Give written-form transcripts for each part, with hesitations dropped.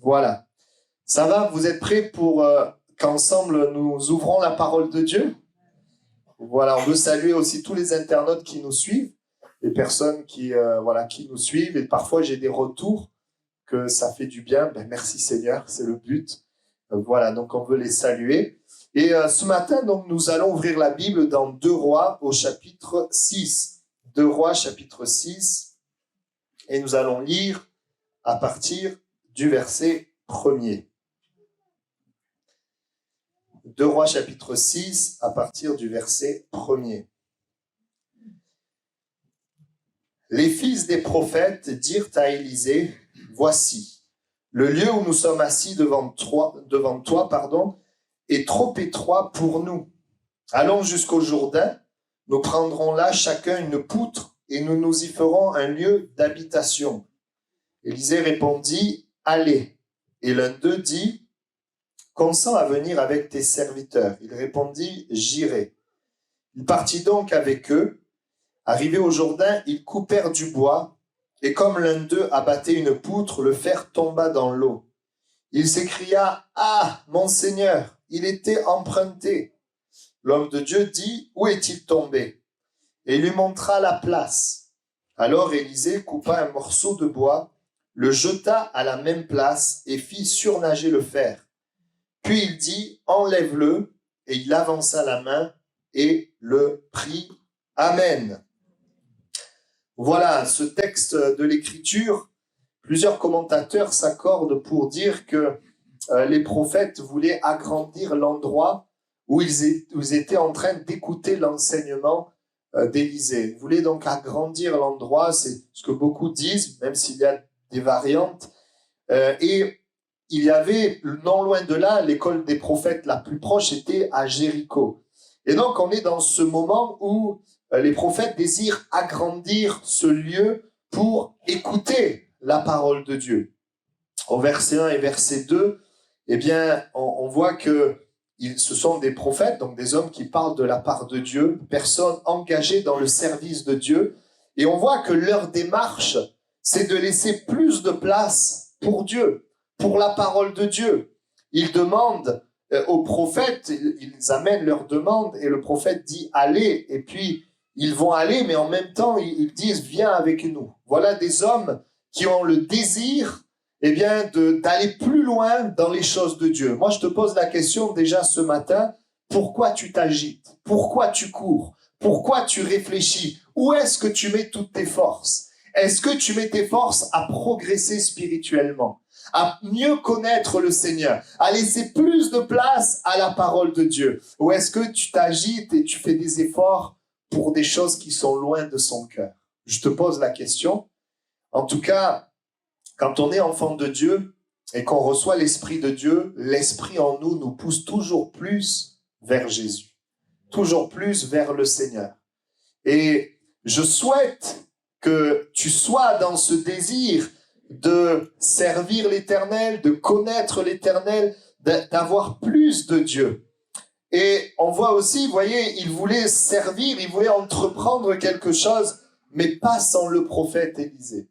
Voilà. Ça va? Vous êtes prêts pour qu'ensemble nous ouvrons la parole de Dieu? Voilà, on veut saluer aussi tous les internautes qui nous suivent, les personnes qui nous suivent. Et parfois, j'ai des retours que ça fait du bien. Ben, merci Seigneur, c'est le but. Voilà, donc on veut les saluer. Et ce matin, donc, nous allons ouvrir la Bible dans 2 Rois au chapitre 6. 2 Rois, chapitre 6. Et nous allons lire à partir du verset 1er. 2 Rois, chapitre 6, à partir du verset 1er. Les fils des prophètes dirent à Élisée, « Voici, le lieu où nous sommes assis devant toi, est trop étroit pour nous. Allons jusqu'au Jourdain, nous prendrons là chacun une poutre et nous nous y ferons un lieu d'habitation. » Élisée répondit, « Allez. » Et l'un d'eux dit, « Consens à venir avec tes serviteurs. » Il répondit, « J'irai. » Il partit donc avec eux. Arrivé au Jourdain, ils coupèrent du bois, et comme l'un d'eux abattait une poutre, le fer tomba dans l'eau. Il s'écria, « Ah, mon Seigneur, il était emprunté. » L'homme de Dieu dit, « Où est-il tombé ?» Et il lui montra la place. Alors Élisée coupa un morceau de bois, le jeta à la même place et fit surnager le fer. Puis il dit, « Enlève-le » et il avança la main et le prit. Amen. Voilà, ce texte de l'Écriture, plusieurs commentateurs s'accordent pour dire que les prophètes voulaient agrandir l'endroit où ils étaient en train d'écouter l'enseignement d'Élisée. Ils voulaient donc agrandir l'endroit, c'est ce que beaucoup disent, même s'il y a des variantes. Et il y avait, non loin de là, l'école des prophètes la plus proche était à Jéricho. Et donc on est dans ce moment où les prophètes désirent agrandir ce lieu pour écouter la parole de Dieu. Au verset 1 et verset 2, eh bien, on voit que ce sont des prophètes, donc des hommes qui parlent de la part de Dieu, personnes engagées dans le service de Dieu. Et on voit que leur démarche, c'est de laisser plus de place pour Dieu, pour la parole de Dieu. Ils demandent au prophète, ils amènent leur demande et le prophète dit « allez » et puis ils vont aller, mais en même temps, ils disent « viens avec nous ». Voilà des hommes qui ont le désir d'aller plus loin dans les choses de Dieu. Moi, je te pose la question déjà ce matin, pourquoi tu t'agites? Pourquoi tu cours? Pourquoi tu réfléchis? Où est-ce que tu mets toutes tes forces? Est-ce que tu mets tes forces à progresser spirituellement, à mieux connaître le Seigneur, à laisser plus de place à la parole de Dieu? Ou est-ce que tu t'agites et tu fais des efforts pour des choses qui sont loin de son cœur? Je te pose la question. En tout cas, quand on est enfant de Dieu et qu'on reçoit l'Esprit de Dieu, l'Esprit en nous pousse toujours plus vers Jésus, toujours plus vers le Seigneur. Et je souhaite que tu sois dans ce désir de servir l'Éternel, de connaître l'Éternel, d'avoir plus de Dieu. Et on voit aussi, vous voyez, il voulait servir, il voulait entreprendre quelque chose, mais pas sans le prophète Élisée.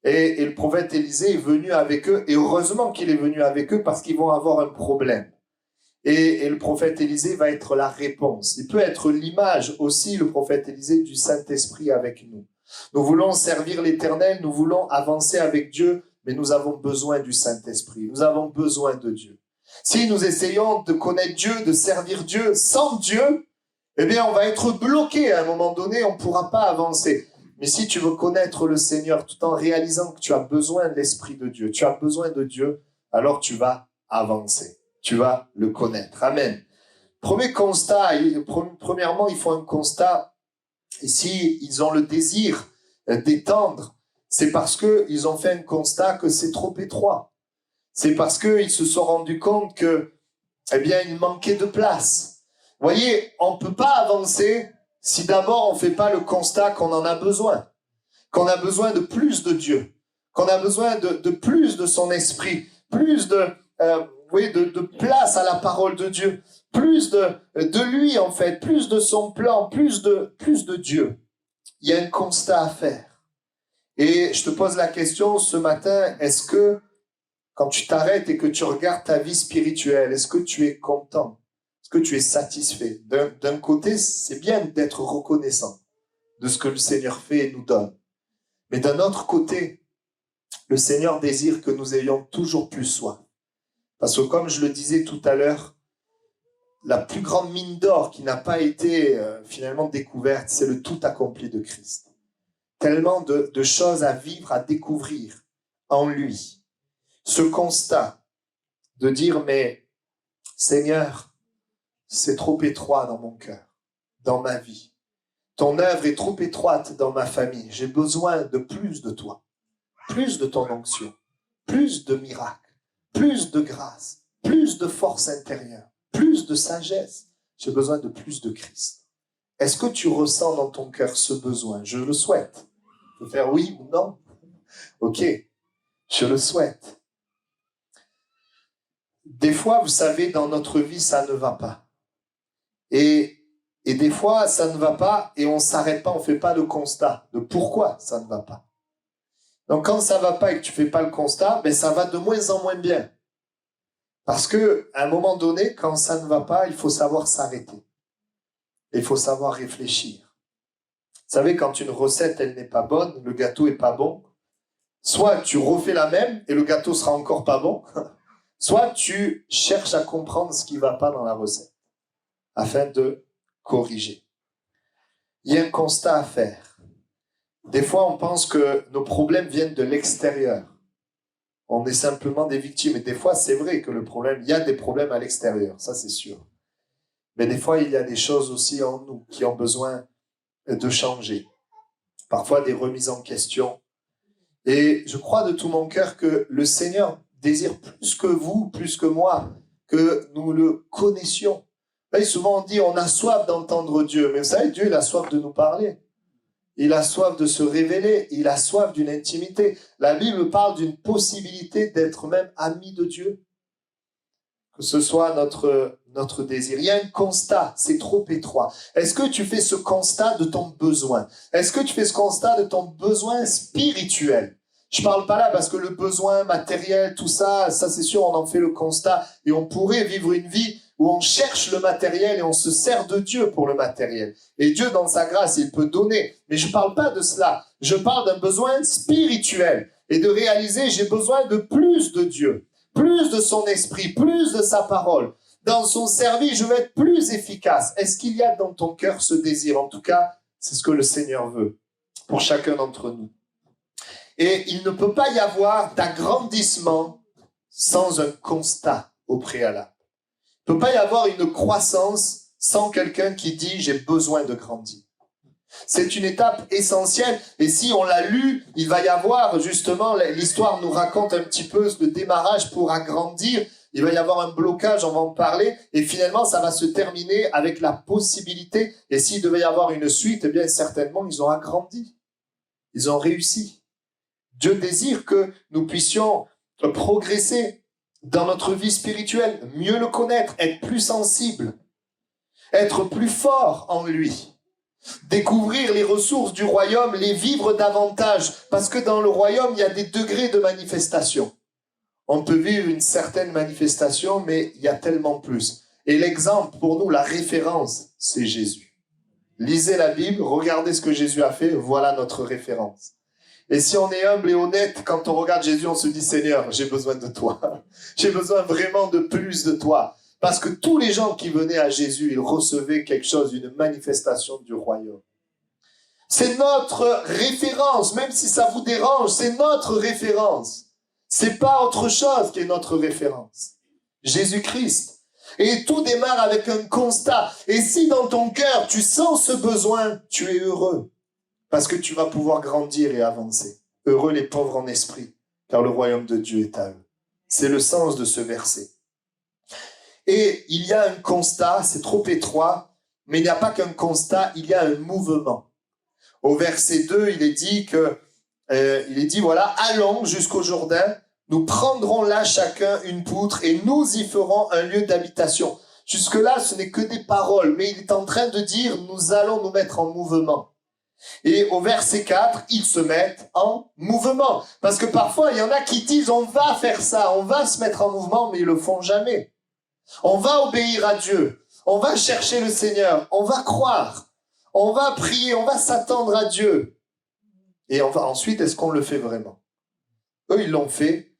Et le prophète Élisée est venu avec eux, et heureusement qu'il est venu avec eux parce qu'ils vont avoir un problème. Et le prophète Élisée va être la réponse. Il peut être l'image aussi, le prophète Élisée, du Saint-Esprit avec nous. Nous voulons servir l'Éternel, nous voulons avancer avec Dieu, mais nous avons besoin du Saint-Esprit, nous avons besoin de Dieu. Si nous essayons de connaître Dieu, de servir Dieu sans Dieu, eh bien on va être bloqué à un moment donné, on ne pourra pas avancer. Mais si tu veux connaître le Seigneur tout en réalisant que tu as besoin de l'Esprit de Dieu, tu as besoin de Dieu, alors tu vas avancer. Tu vas le connaître. Amen. Premier constat, premièrement, il faut un constat. Ici, ils ont le désir d'étendre. C'est parce qu'ils ont fait un constat que c'est trop étroit. C'est parce qu'ils se sont rendus compte que, il manquait de place. Vous voyez, on ne peut pas avancer si d'abord on ne fait pas le constat qu'on en a besoin de plus de Dieu, qu'on a besoin de plus de son esprit, plus de place à la parole de Dieu, plus de lui en fait, plus de son plan, plus de Dieu. Il y a un constat à faire. Et je te pose la question ce matin, est-ce que quand tu t'arrêtes et que tu regardes ta vie spirituelle, est-ce que tu es content? Est-ce que tu es satisfait? D'un côté, c'est bien d'être reconnaissant de ce que le Seigneur fait et nous donne. Mais d'un autre côté, le Seigneur désire que nous ayons toujours plus soif. Parce que comme je le disais tout à l'heure, la plus grande mine d'or qui n'a pas été finalement découverte, c'est le tout accompli de Christ. Tellement de choses à vivre, à découvrir en lui. Ce constat de dire, mais Seigneur, c'est trop étroit dans mon cœur, dans ma vie. Ton œuvre est trop étroite dans ma famille. J'ai besoin de plus de toi, plus de ton onction, plus de miracles, plus de grâce, plus de force intérieure, plus de sagesse. J'ai besoin de plus de Christ. Est-ce que tu ressens dans ton cœur ce besoin? Je le souhaite. Tu peux faire oui ou non? Ok, je le souhaite. Des fois, vous savez, dans notre vie, ça ne va pas. Et des fois, ça ne va pas et on ne s'arrête pas, on ne fait pas le constat de pourquoi ça ne va pas. Donc, quand ça ne va pas et que tu ne fais pas le constat, ben, ça va de moins en moins bien. Parce qu'à un moment donné, quand ça ne va pas, il faut savoir s'arrêter. Il faut savoir réfléchir. Vous savez, quand une recette, elle n'est pas bonne, le gâteau n'est pas bon, soit tu refais la même et le gâteau sera encore pas bon, soit tu cherches à comprendre ce qui ne va pas dans la recette, afin de corriger. Il y a un constat à faire. Des fois, on pense que nos problèmes viennent de l'extérieur. On est simplement des victimes. Et des fois, c'est vrai que il y a des problèmes à l'extérieur, ça c'est sûr. Mais des fois, il y a des choses aussi en nous qui ont besoin de changer. Parfois, des remises en question. Et je crois de tout mon cœur que le Seigneur désire plus que vous, plus que moi, que nous le connaissions. Et souvent, on dit, on a soif d'entendre Dieu. Mais vous savez, Dieu, il a soif de nous parler. Il a soif de se révéler. Il a soif d'une intimité. La Bible parle d'une possibilité d'être même ami de Dieu. Que ce soit notre désir. Il y a un constat, c'est trop étroit. Est-ce que tu fais ce constat de ton besoin? Est-ce que tu fais ce constat de ton besoin spirituel? Je parle pas là parce que le besoin matériel, tout ça, c'est sûr, on en fait le constat et on pourrait vivre une vie où on cherche le matériel et on se sert de Dieu pour le matériel. Et Dieu, dans sa grâce, il peut donner. Mais je parle pas de cela. Je parle d'un besoin spirituel et de réaliser, j'ai besoin de plus de Dieu, plus de son esprit, plus de sa parole. Dans son service, je veux être plus efficace. Est-ce qu'il y a dans ton cœur ce désir? En tout cas, c'est ce que le Seigneur veut pour chacun d'entre nous. Et il ne peut pas y avoir d'agrandissement sans un constat au préalable. Il ne peut pas y avoir une croissance sans quelqu'un qui dit « j'ai besoin de grandir ». C'est une étape essentielle et si on l'a lu, il va y avoir justement, l'histoire nous raconte un petit peu le démarrage pour agrandir, il va y avoir un blocage, on va en parler et finalement ça va se terminer avec la possibilité et s'il devait y avoir une suite, eh bien certainement ils ont agrandi, ils ont réussi. Dieu désire que nous puissions progresser dans notre vie spirituelle, mieux le connaître, être plus sensible, être plus fort en lui. Découvrir les ressources du royaume, les vivre davantage. Parce que dans le royaume, il y a des degrés de manifestation. On peut vivre une certaine manifestation, mais il y a tellement plus. Et l'exemple, pour nous, la référence, c'est Jésus. Lisez la Bible, regardez ce que Jésus a fait, voilà notre référence. Et si on est humble et honnête, quand on regarde Jésus, on se dit, Seigneur, j'ai besoin de toi. J'ai besoin vraiment de plus de toi. Parce que tous les gens qui venaient à Jésus, ils recevaient quelque chose, une manifestation du royaume. C'est notre référence, même si ça vous dérange, c'est notre référence. C'est pas autre chose qui est notre référence. Jésus-Christ. Et tout démarre avec un constat. Et si dans ton cœur, tu sens ce besoin, tu es heureux. Parce que tu vas pouvoir grandir et avancer. Heureux les pauvres en esprit, car le royaume de Dieu est à eux. C'est le sens de ce verset. Et il y a un constat, c'est trop étroit, mais il n'y a pas qu'un constat, il y a un mouvement. Au verset 2, il est dit voilà, allons jusqu'au Jourdain, nous prendrons là chacun une poutre et nous y ferons un lieu d'habitation. Jusque-là, ce n'est que des paroles, mais il est en train de dire, nous allons nous mettre en mouvement. Et au verset 4, ils se mettent en mouvement. Parce que parfois, il y en a qui disent, on va faire ça, on va se mettre en mouvement, mais ils le font jamais. On va obéir à Dieu, on va chercher le Seigneur, on va croire, on va prier, on va s'attendre à Dieu. Et ensuite, est-ce qu'on le fait vraiment? Eux, ils l'ont fait.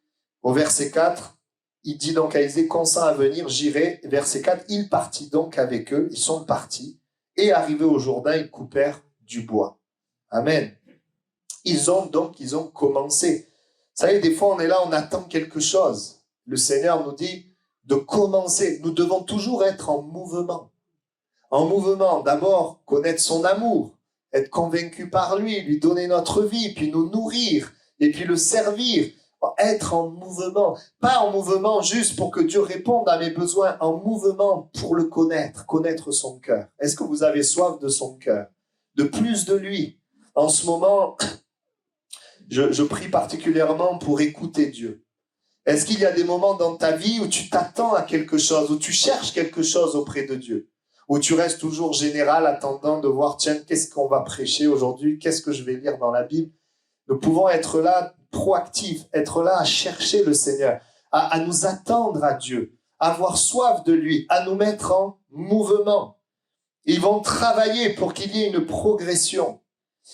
Au verset 4, il dit donc à Élisée, consent à venir, j'irai. Verset 4, il partit donc avec eux, ils sont partis. Et arrivés au Jourdain, ils coupèrent du bois. Amen. Ils ont commencé. Vous savez, des fois, on est là, on attend quelque chose. Le Seigneur nous dit de commencer. Nous devons toujours être en mouvement. En mouvement, d'abord, connaître son amour, être convaincu par lui donner notre vie, puis nous nourrir, et puis le servir. Être en mouvement. Pas en mouvement juste pour que Dieu réponde à mes besoins, en mouvement pour le connaître son cœur. Est-ce que vous avez soif de son cœur? De plus de lui? En ce moment, je prie particulièrement pour écouter Dieu. Est-ce qu'il y a des moments dans ta vie où tu t'attends à quelque chose, où tu cherches quelque chose auprès de Dieu, où tu restes toujours général, attendant de voir, tiens, qu'est-ce qu'on va prêcher aujourd'hui, qu'est-ce que je vais lire dans la Bible? Nous pouvons être là, proactifs, être là à chercher le Seigneur, à nous attendre à Dieu, à avoir soif de lui, à nous mettre en mouvement. Ils vont travailler pour qu'il y ait une progression.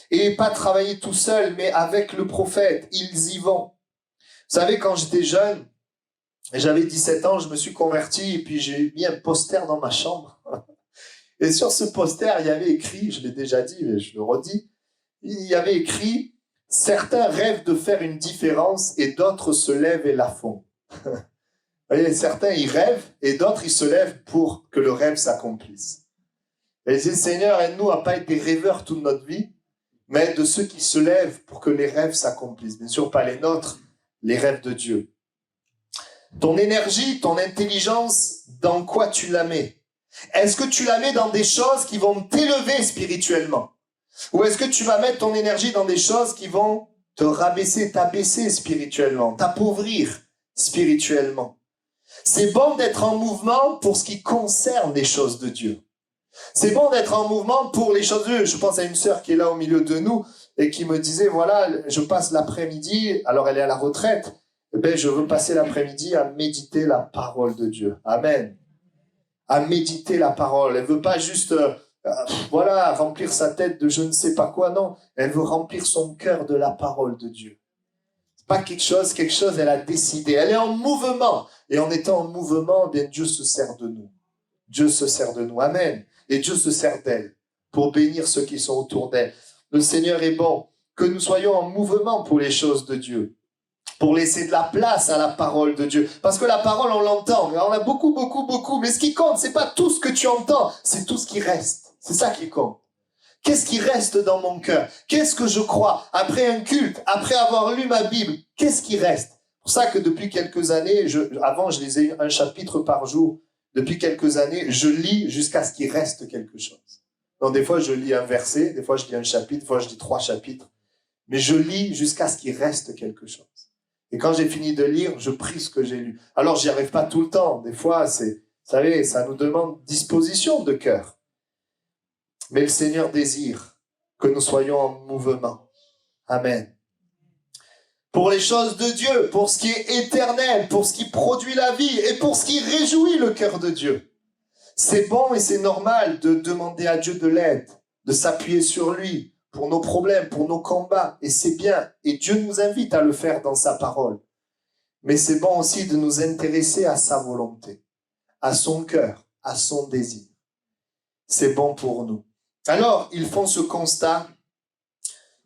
Et pas travailler tout seul, mais avec le prophète, ils y vont. Vous savez, quand j'étais jeune, j'avais 17 ans, je me suis converti et puis j'ai mis un poster dans ma chambre. Et sur ce poster, il y avait écrit, je l'ai déjà dit, mais je le redis, il y avait écrit « Certains rêvent de faire une différence et d'autres se lèvent et la font. » Vous voyez, certains, ils rêvent et d'autres, ils se lèvent pour que le rêve s'accomplisse. Et je dis, Seigneur, aide-nous à pas être des rêveurs toute notre vie, mais de ceux qui se lèvent pour que les rêves s'accomplissent. Bien sûr, pas les nôtres, les rêves de Dieu. Ton énergie, ton intelligence, dans quoi tu la mets? Est-ce que tu la mets dans des choses qui vont t'élever spirituellement? Ou est-ce que tu vas mettre ton énergie dans des choses qui vont te rabaisser, t'abaisser spirituellement, t'appauvrir spirituellement? C'est bon d'être en mouvement pour ce qui concerne les choses de Dieu. C'est bon d'être en mouvement pour les choses de Dieu. Je pense à une sœur qui est là au milieu de nous et qui me disait, voilà, je passe l'après-midi, alors elle est à la retraite, je veux passer l'après-midi à méditer la parole de Dieu. Amen. À méditer la parole. Elle veut pas juste, remplir sa tête de je ne sais pas quoi, non. Elle veut remplir son cœur de la parole de Dieu. C'est pas quelque chose, elle a décidé. Elle est en mouvement. Et en étant en mouvement, Dieu se sert de nous. Dieu se sert de nous. Amen. Et Dieu se sert d'elle pour bénir ceux qui sont autour d'elle. Le Seigneur est bon. Que nous soyons en mouvement pour les choses de Dieu. Pour laisser de la place à la parole de Dieu. Parce que la parole, on l'entend. On a beaucoup. Mais ce qui compte, c'est pas tout ce que tu entends, c'est tout ce qui reste. C'est ça qui compte. Qu'est-ce qui reste dans mon cœur? Qu'est-ce que je crois? Après un culte, après avoir lu ma Bible, qu'est-ce qui reste? C'est pour ça que depuis quelques années, avant je lisais un chapitre par jour. Depuis quelques années, je lis jusqu'à ce qu'il reste quelque chose. Donc des fois, je lis un verset, des fois, je lis un chapitre, des fois, je lis 3 chapitres. Mais je lis jusqu'à ce qu'il reste quelque chose. Et quand j'ai fini de lire, je prie ce que j'ai lu. Alors, j'y arrive pas tout le temps. Des fois, vous savez, ça nous demande disposition de cœur. Mais le Seigneur désire que nous soyons en mouvement. Amen. Pour les choses de Dieu, pour ce qui est éternel, pour ce qui produit la vie et pour ce qui réjouit le cœur de Dieu. C'est bon et c'est normal de demander à Dieu de l'aide, de s'appuyer sur lui pour nos problèmes, pour nos combats. Et c'est bien. Et Dieu nous invite à le faire dans sa parole. Mais c'est bon aussi de nous intéresser à sa volonté, à son cœur, à son désir. C'est bon pour nous. Alors, ils font ce constat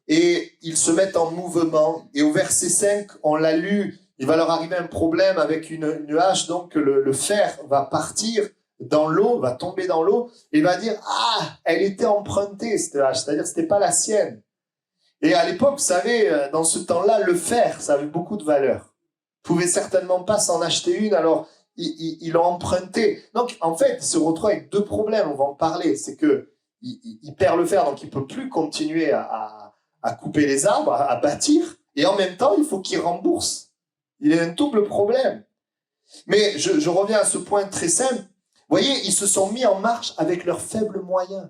et ils se mettent en mouvement. Et au verset 5, on l'a lu, il va leur arriver un problème avec une hache, donc le fer va partir dans l'eau, va tomber dans l'eau, et va dire, elle était empruntée, cette hache, c'est-à-dire que c'était pas la sienne. Et à l'époque, vous savez, dans ce temps-là, le fer, ça avait beaucoup de valeur. Ils pouvaient certainement pas s'en acheter une, alors ils l'ont emprunté. Donc, en fait, il se retrouve avec 2 problèmes, on va en parler. C'est que il perd le fer, donc il peut plus continuer à couper les arbres, à bâtir, et en même temps, il faut qu'il rembourse. Il y a un double problème. Mais je reviens à ce point très simple. Vous voyez, ils se sont mis en marche avec leurs faibles moyens.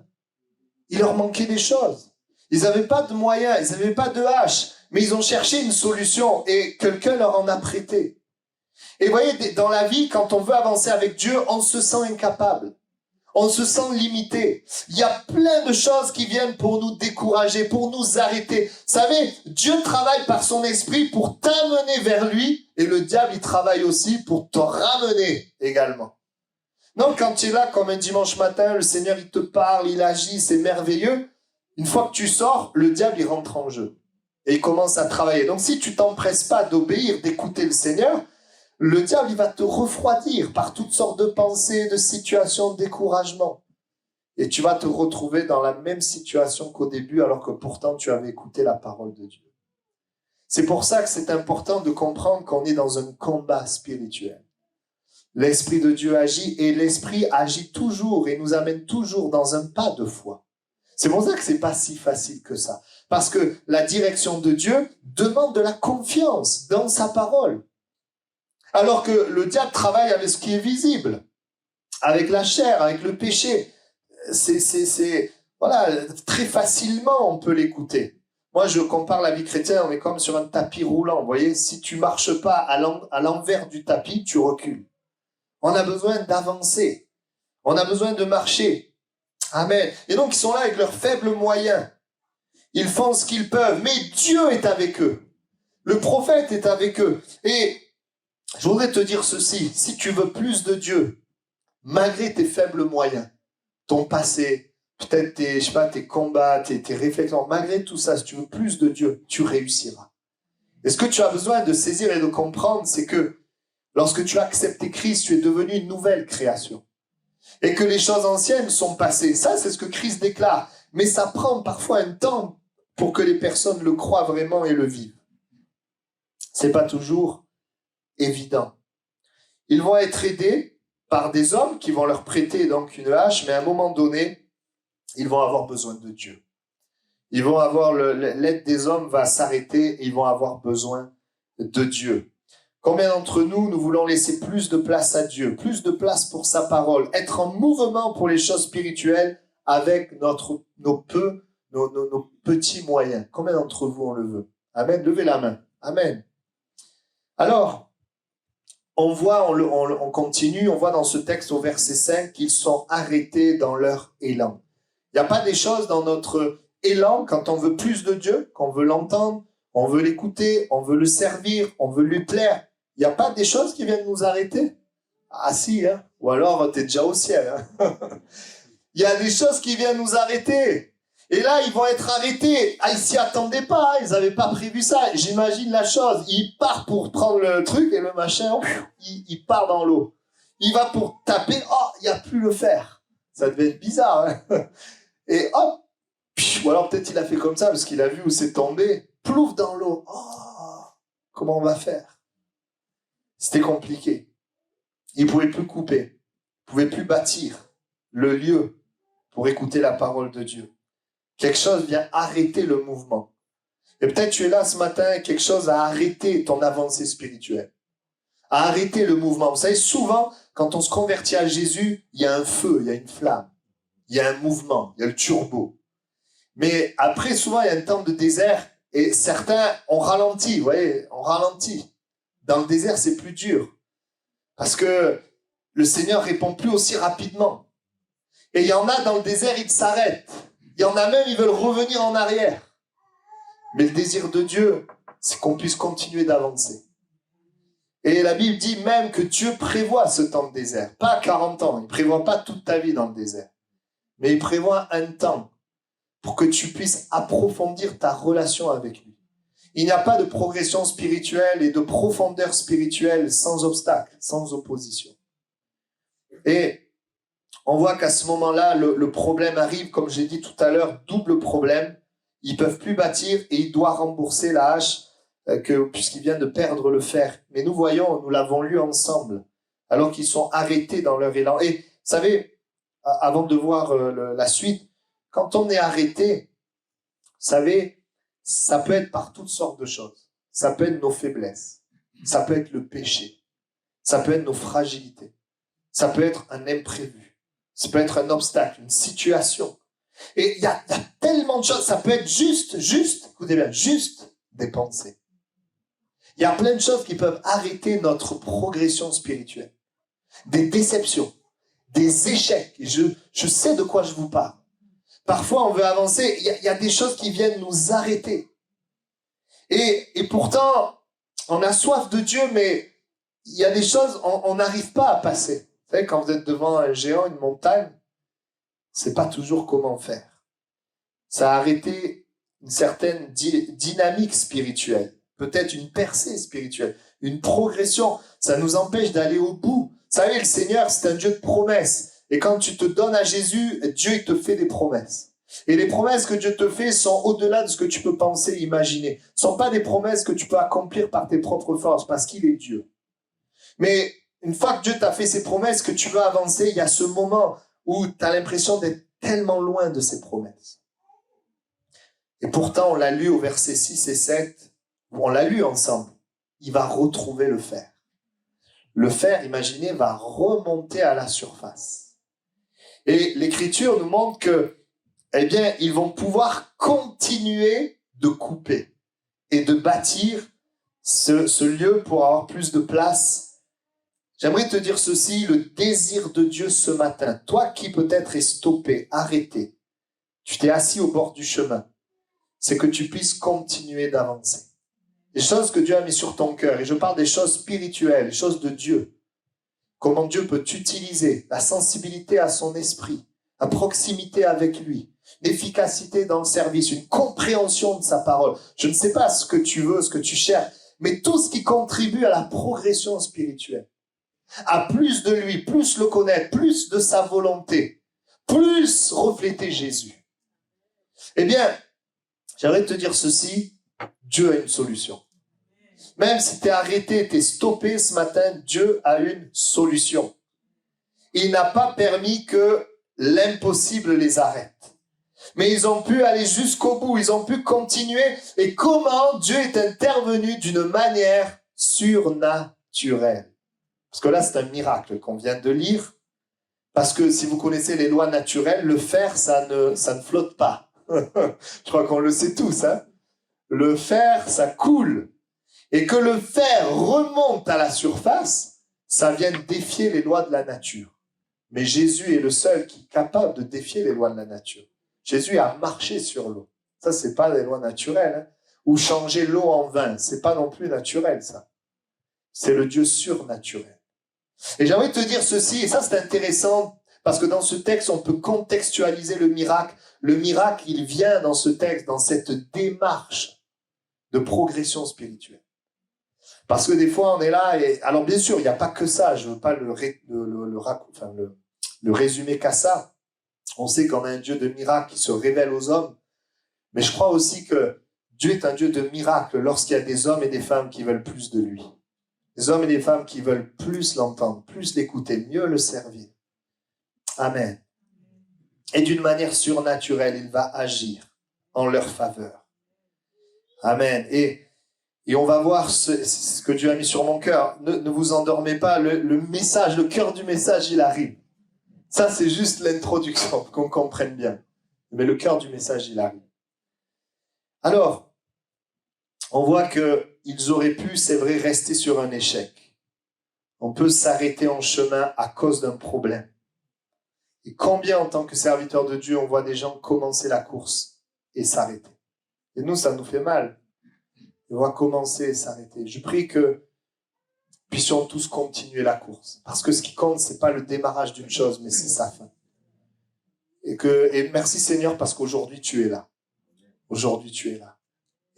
Il leur manquait des choses. Ils n'avaient pas de moyens, ils n'avaient pas de hache, mais ils ont cherché une solution et quelqu'un leur en a prêté. Et vous voyez, dans la vie, quand on veut avancer avec Dieu, on se sent incapable. On se sent limité. Il y a plein de choses qui viennent pour nous décourager, pour nous arrêter. Vous savez, Dieu travaille par son esprit pour t'amener vers lui et le diable, il travaille aussi pour te ramener également. Donc, quand tu es là comme un dimanche matin, le Seigneur, il te parle, il agit, c'est merveilleux. Une fois que tu sors, le diable, il rentre en jeu et il commence à travailler. Donc, si tu t'empresses pas d'obéir, d'écouter le Seigneur, le diable, il va te refroidir par toutes sortes de pensées, de situations, de découragement. Et tu vas te retrouver dans la même situation qu'au début, alors que pourtant tu avais écouté la parole de Dieu. C'est pour ça que c'est important de comprendre qu'on est dans un combat spirituel. L'Esprit de Dieu agit et l'Esprit agit toujours et nous amène toujours dans un pas de foi. C'est pour ça que c'est pas si facile que ça. Parce que la direction de Dieu demande de la confiance dans sa parole. Alors que le diable travaille avec ce qui est visible, avec la chair, avec le péché. Voilà, très facilement on peut l'écouter. Moi, je compare la vie chrétienne, on est comme sur un tapis roulant. Vous voyez, si tu marches pas à l'envers du tapis, tu recules. On a besoin d'avancer. On a besoin de marcher. Amen. Et donc, ils sont là avec leurs faibles moyens. Ils font ce qu'ils peuvent, mais Dieu est avec eux. Le prophète est avec eux. Et je voudrais te dire ceci, si tu veux plus de Dieu, malgré tes faibles moyens, ton passé, peut-être tes combats, tes réflexions, malgré tout ça, si tu veux plus de Dieu, tu réussiras. Et ce que tu as besoin de saisir et de comprendre, c'est que lorsque tu as accepté Christ, tu es devenu une nouvelle création. Et que les choses anciennes sont passées. Ça, c'est ce que Christ déclare. Mais ça prend parfois un temps pour que les personnes le croient vraiment et le vivent. C'est pas toujours évident. Ils vont être aidés par des hommes qui vont leur prêter donc une hache, mais à un moment donné, ils vont avoir besoin de Dieu. Ils vont avoir l'aide des hommes va s'arrêter et ils vont avoir besoin de Dieu. Combien d'entre nous, nous voulons laisser plus de place à Dieu, plus de place pour sa parole, être en mouvement pour les choses spirituelles avec nos petits moyens. Combien d'entre vous on le veut? Amen. Levez la main. Amen. Alors, on voit, on continue, on voit dans ce texte au verset 5 qu'ils sont arrêtés dans leur élan. Il n'y a pas des choses dans notre élan, quand on veut plus de Dieu, qu'on veut l'entendre, on veut l'écouter, on veut le servir, on veut lui plaire. Il n'y a pas des choses qui viennent nous arrêter? Ah si, hein? Ou alors tu es déjà au ciel. Hein? Il y a des choses qui viennent nous arrêter. Et là, ils vont être arrêtés. Ah, ils s'y attendaient pas, ils n'avaient pas prévu ça. J'imagine la chose. Il part pour prendre le truc et le machin, il part dans l'eau. Il va pour taper, oh, il n'y a plus le fer. Ça devait être bizarre. Hein? Et hop, ou alors peut-être il a fait comme ça parce qu'il a vu où c'est tombé. Plouf dans l'eau. Oh, comment on va faire? C'était compliqué. Il ne pouvait plus couper. Il ne pouvait plus bâtir le lieu pour écouter la parole de Dieu. Quelque chose vient arrêter le mouvement. Et peut-être tu es là ce matin et quelque chose a arrêté ton avancée spirituelle. A arrêté le mouvement. Vous savez, souvent, quand on se convertit à Jésus, il y a un feu, il y a une flamme. Il y a un mouvement, il y a le turbo. Mais après, souvent, il y a un temps de désert et certains ont ralenti, vous voyez, on ralentit. Dans le désert, c'est plus dur. Parce que le Seigneur répond plus aussi rapidement. Et il y en a dans le désert, ils s'arrêtent. Il y en a même, ils veulent revenir en arrière. Mais le désir de Dieu, c'est qu'on puisse continuer d'avancer. Et la Bible dit même que Dieu prévoit ce temps de désert. Pas 40 ans, il ne prévoit pas toute ta vie dans le désert. Mais il prévoit un temps pour que tu puisses approfondir ta relation avec lui. Il n'y a pas de progression spirituelle et de profondeur spirituelle sans obstacle, sans opposition. Et on voit qu'à ce moment-là, le problème arrive, comme j'ai dit tout à l'heure, double problème. Ils ne peuvent plus bâtir et il doit rembourser la hache puisqu'il vient de perdre le fer. Mais nous voyons, nous l'avons lu ensemble, alors qu'ils sont arrêtés dans leur élan. Et vous savez, avant de voir la suite, quand on est arrêté, vous savez, ça peut être par toutes sortes de choses. Ça peut être nos faiblesses, ça peut être le péché, ça peut être nos fragilités, ça peut être un imprévu. Ça peut être un obstacle, une situation. Et il y a tellement de choses. Ça peut être juste, écoutez bien, juste des pensées. Il y a plein de choses qui peuvent arrêter notre progression spirituelle. Des déceptions, des échecs. Je sais de quoi je vous parle. Parfois, on veut avancer. Il y a des choses qui viennent nous arrêter. Et pourtant, on a soif de Dieu, mais il y a des choses, on n'arrive pas à passer. Vous savez, quand vous êtes devant un géant, une montagne, on ne sait pas toujours comment faire. Ça a arrêté une certaine dynamique spirituelle, peut-être une percée spirituelle, une progression. Ça nous empêche d'aller au bout. Vous savez, le Seigneur, c'est un Dieu de promesses. Et quand tu te donnes à Jésus, Dieu il te fait des promesses. Et les promesses que Dieu te fait sont au-delà de ce que tu peux penser, imaginer. Ce ne sont pas des promesses que tu peux accomplir par tes propres forces, parce qu'il est Dieu. Mais une fois que Dieu t'a fait ses promesses, que tu veux avancer, il y a ce moment où tu as l'impression d'être tellement loin de ses promesses. Et pourtant, on l'a lu au verset 6 et 7, on l'a lu ensemble. Il va retrouver le fer. Le fer, imaginez, va remonter à la surface. Et l'Écriture nous montre que, eh bien, ils vont pouvoir continuer de couper et de bâtir ce lieu pour avoir plus de place. J'aimerais te dire ceci, le désir de Dieu ce matin, toi qui peut-être es stoppé, arrêté, tu t'es assis au bord du chemin, c'est que tu puisses continuer d'avancer. Les choses que Dieu a mis sur ton cœur, et je parle des choses spirituelles, les choses de Dieu. Comment Dieu peut t'utiliser, la sensibilité à son esprit, la proximité avec lui, l'efficacité dans le service, une compréhension de sa parole. Je ne sais pas ce que tu veux, ce que tu cherches, mais tout ce qui contribue à la progression spirituelle, à plus de lui, plus le connaître, plus de sa volonté, plus refléter Jésus. Eh bien, j'aimerais te dire ceci, Dieu a une solution. Même si tu es arrêté, tu es stoppé ce matin, Dieu a une solution. Il n'a pas permis que l'impossible les arrête. Mais ils ont pu aller jusqu'au bout, ils ont pu continuer. Et comment Dieu est intervenu d'une manière surnaturelle. Parce que là, c'est un miracle qu'on vient de lire. Parce que si vous connaissez les lois naturelles, le fer, ça ne flotte pas. Je crois qu'on le sait tous. Hein. Le fer, ça coule. Et que le fer remonte à la surface, ça vient défier les lois de la nature. Mais Jésus est le seul qui est capable de défier les lois de la nature. Jésus a marché sur l'eau. Ça, c'est pas des lois naturelles. Hein. Ou changer l'eau en vin. C'est pas non plus naturel, ça. C'est le Dieu surnaturel. Et j'aimerais te dire ceci, et ça, c'est intéressant, parce que dans ce texte, on peut contextualiser le miracle. Le miracle, il vient dans ce texte, dans cette démarche de progression spirituelle. Parce que des fois, on est là, et alors bien sûr, il n'y a pas que ça, je ne veux pas le résumer qu'à ça. On sait qu'on a un Dieu de miracles qui se révèle aux hommes, mais je crois aussi que Dieu est un Dieu de miracles lorsqu'il y a des hommes et des femmes qui veulent plus de lui. Des hommes et des femmes qui veulent plus l'entendre, plus l'écouter, mieux le servir. Amen. Et d'une manière surnaturelle, il va agir en leur faveur. Amen. Et on va voir ce que Dieu a mis sur mon cœur. Ne vous endormez pas, le message, le cœur du message, il arrive. Ça, c'est juste l'introduction, qu'on comprenne bien. Mais le cœur du message, il arrive. Alors, on voit qu'ils auraient pu, c'est vrai, rester sur un échec. On peut s'arrêter en chemin à cause d'un problème. Et combien, en tant que serviteur de Dieu, on voit des gens commencer la course et s'arrêter. Et nous, ça nous fait mal. On va commencer et s'arrêter. Je prie que puissions tous continuer la course. Parce que ce qui compte, c'est pas le démarrage d'une chose, mais c'est sa fin. Et merci Seigneur, parce qu'aujourd'hui, tu es là. Aujourd'hui, tu es là.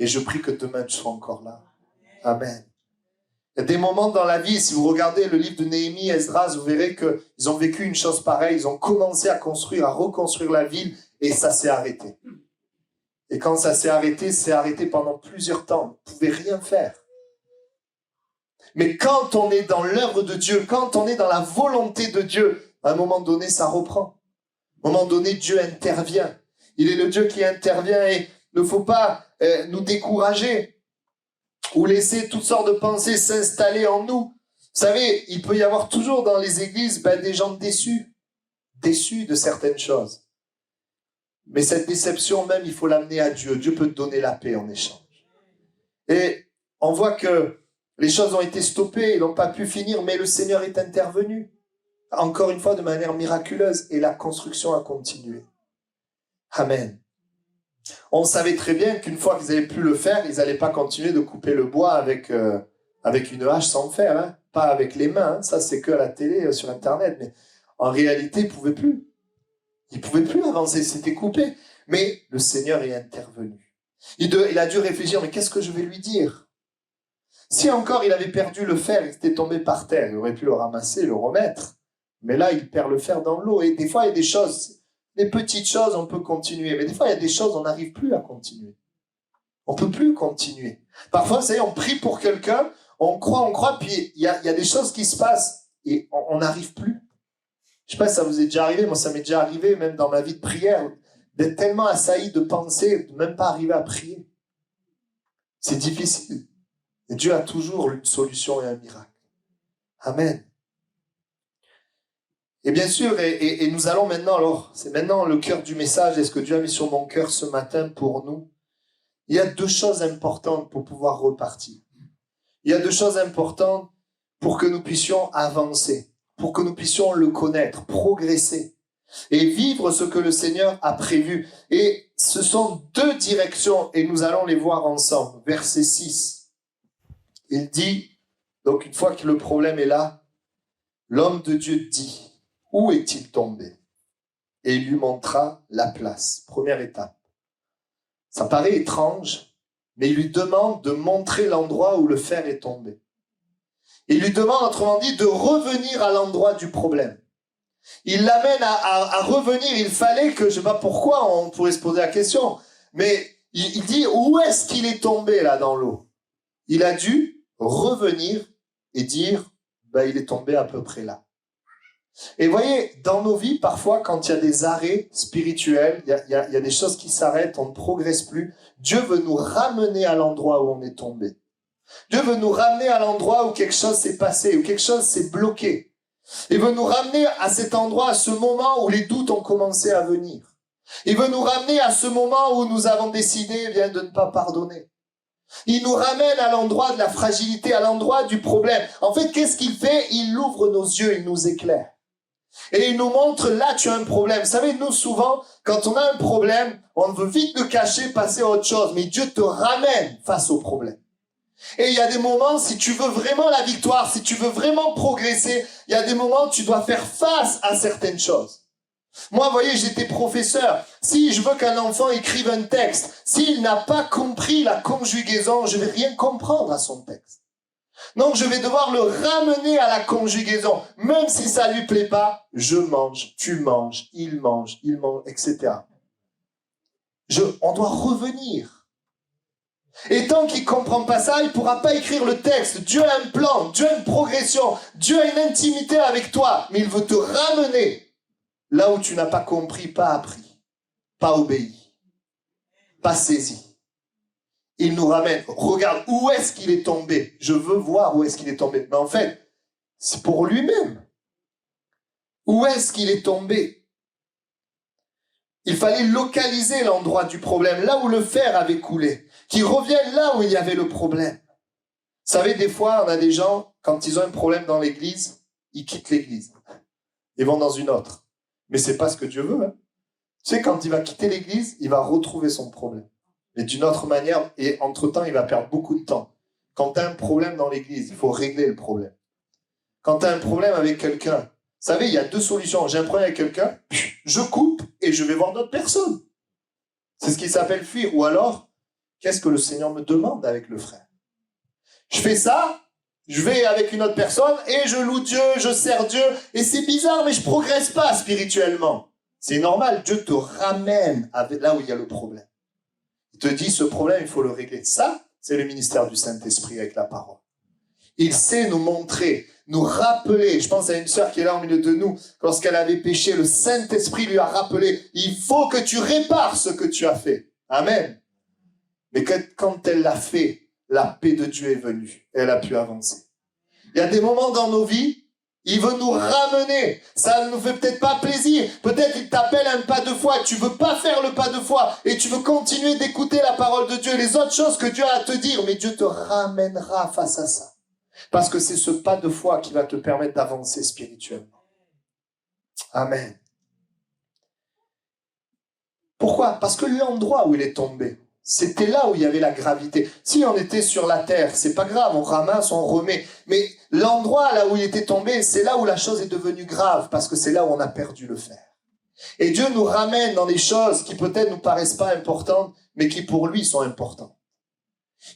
Et je prie que demain, tu sois encore là. Amen. Il y a des moments dans la vie, si vous regardez le livre de Néhémie, Esdras, vous verrez qu'ils ont vécu une chose pareille. Ils ont commencé à construire, à reconstruire la ville, et ça s'est arrêté. Et quand ça s'est arrêté pendant plusieurs temps. On ne pouvait rien faire. Mais quand on est dans l'œuvre de Dieu, quand on est dans la volonté de Dieu, à un moment donné, ça reprend. À un moment donné, Dieu intervient. Il est le Dieu qui intervient et il ne faut pas nous décourager ou laisser toutes sortes de pensées s'installer en nous. Vous savez, il peut y avoir toujours dans les églises des gens déçus de certaines choses. Mais cette déception même, il faut l'amener à Dieu. Dieu peut te donner la paix en échange. Et on voit que les choses ont été stoppées, ils n'ont pas pu finir, mais le Seigneur est intervenu. Encore une fois, de manière miraculeuse. Et la construction a continué. Amen. On savait très bien qu'une fois qu'ils n'avaient pu le faire, ils n'allaient pas continuer de couper le bois avec une hache sans le faire. Hein. Pas avec les mains. Hein. Ça, c'est que à la télé, sur Internet. Mais en réalité, ils ne pouvaient plus. Ils ne pouvaient plus avancer. C'était coupé. Mais le Seigneur est intervenu. Il a dû réfléchir, mais qu'est-ce que je vais lui dire? Si encore il avait perdu le fer, il était tombé par terre, il aurait pu le ramasser, le remettre. Mais là, il perd le fer dans l'eau. Et des fois, il y a des choses, des petites choses, on peut continuer. Mais des fois, il y a des choses, on n'arrive plus à continuer. On ne peut plus continuer. Parfois, vous savez, on prie pour quelqu'un, on croit, puis il y a des choses qui se passent et on n'arrive plus. Je ne sais pas si ça vous est déjà arrivé, moi ça m'est déjà arrivé, même dans ma vie de prière, d'être tellement assailli de pensées, de même pas arriver à prier. C'est difficile. Et Dieu a toujours une solution et un miracle. Amen. Et bien sûr, et nous allons maintenant, alors, c'est maintenant le cœur du message, et ce que Dieu a mis sur mon cœur ce matin pour nous. Il y a 2 choses importantes pour pouvoir repartir. Il y a 2 choses importantes pour que nous puissions avancer, pour que nous puissions le connaître, progresser et vivre ce que le Seigneur a prévu. Et ce sont 2 directions, et nous allons les voir ensemble. Verset 6, il dit, donc une fois que le problème est là, l'homme de Dieu dit, où est-il tombé? Et il lui montra la place. Première étape. Ça paraît étrange, mais il lui demande de montrer l'endroit où le fer est tombé. Il lui demande, autrement dit, de revenir à l'endroit du problème. Il l'amène à revenir. Il fallait que, je ne sais pas pourquoi, on pourrait se poser la question, mais il dit, où est-ce qu'il est tombé là dans l'eau? Il a dû revenir et dire, il est tombé à peu près là. Et vous voyez, dans nos vies, parfois, quand il y a des arrêts spirituels, il y a des choses qui s'arrêtent, on ne progresse plus, Dieu veut nous ramener à l'endroit où on est tombé. Dieu veut nous ramener à l'endroit où quelque chose s'est passé, où quelque chose s'est bloqué. Il veut nous ramener à cet endroit, à ce moment où les doutes ont commencé à venir. Il veut nous ramener à ce moment où nous avons décidé de ne pas pardonner. Il nous ramène à l'endroit de la fragilité, à l'endroit du problème. En fait, qu'est-ce qu'il fait? Il ouvre nos yeux, il nous éclaire. Et il nous montre, là, tu as un problème. Vous savez, nous, souvent, quand on a un problème, on veut vite le cacher, passer à autre chose. Mais Dieu te ramène face au problème. Et il y a des moments, si tu veux vraiment la victoire, si tu veux vraiment progresser, il y a des moments où tu dois faire face à certaines choses. Moi, vous voyez, j'étais professeur. Si je veux qu'un enfant écrive un texte, s'il n'a pas compris la conjugaison, je ne vais rien comprendre à son texte. Donc, je vais devoir le ramener à la conjugaison. Même si ça lui plaît pas, je mange, tu manges, il mange, etc. On doit revenir. Et tant qu'il comprend pas ça, il pourra pas écrire le texte. Dieu a un plan, Dieu a une progression, Dieu a une intimité avec toi, mais il veut te ramener là où tu n'as pas compris, pas appris, pas obéi, pas saisi. Il nous ramène. Regarde, où est-ce qu'il est tombé? Je veux voir où est-ce qu'il est tombé. Mais en fait, c'est pour lui-même. Où est-ce qu'il est tombé? Il fallait localiser l'endroit du problème, là où le fer avait coulé. Qu'il revienne là où il y avait le problème. Vous savez, des fois, on a des gens, quand ils ont un problème dans l'église, ils quittent l'église. Ils vont dans une autre. Mais c'est pas ce que Dieu veut. Hein. Tu sais, quand il va quitter l'église, il va retrouver son problème. Mais d'une autre manière, et entre-temps, il va perdre beaucoup de temps. Quand tu as un problème dans l'église, il faut régler le problème. Quand tu as un problème avec quelqu'un, vous savez, il y a 2 solutions. J'ai un problème avec quelqu'un, je coupe et je vais voir d'autres personnes. C'est ce qui s'appelle fuir. Ou alors, qu'est-ce que le Seigneur me demande avec le frère? Je fais ça, je vais avec une autre personne et je loue Dieu, je sers Dieu. Et c'est bizarre, mais je progresse pas spirituellement. C'est normal, Dieu te ramène là où il y a le problème. Il te dit, ce problème, il faut le régler. Ça, c'est le ministère du Saint-Esprit avec la parole. Il sait nous montrer, nous rappeler. Je pense à une sœur qui est là au milieu de nous. Lorsqu'elle avait péché, le Saint-Esprit lui a rappelé, il faut que tu répares ce que tu as fait. Amen. Mais quand elle l'a fait, la paix de Dieu est venue. Elle a pu avancer. Il y a des moments dans nos vies, Il veut nous ramener. Ça ne nous fait peut-être pas plaisir. Peut-être il t'appelle un pas de foi. Tu veux pas faire le pas de foi. Et tu veux continuer d'écouter la parole de Dieu et les autres choses que Dieu a à te dire. Mais Dieu te ramènera face à ça. Parce que c'est ce pas de foi qui va te permettre d'avancer spirituellement. Amen. Pourquoi? Parce que l'endroit où il est tombé, c'était là où il y avait la gravité. Si on était sur la terre, c'est pas grave, on ramasse, on remet. Mais l'endroit là où il était tombé, c'est là où la chose est devenue grave, parce que c'est là où on a perdu le fer. Et Dieu nous ramène dans des choses qui peut-être nous paraissent pas importantes, mais qui pour lui sont importantes.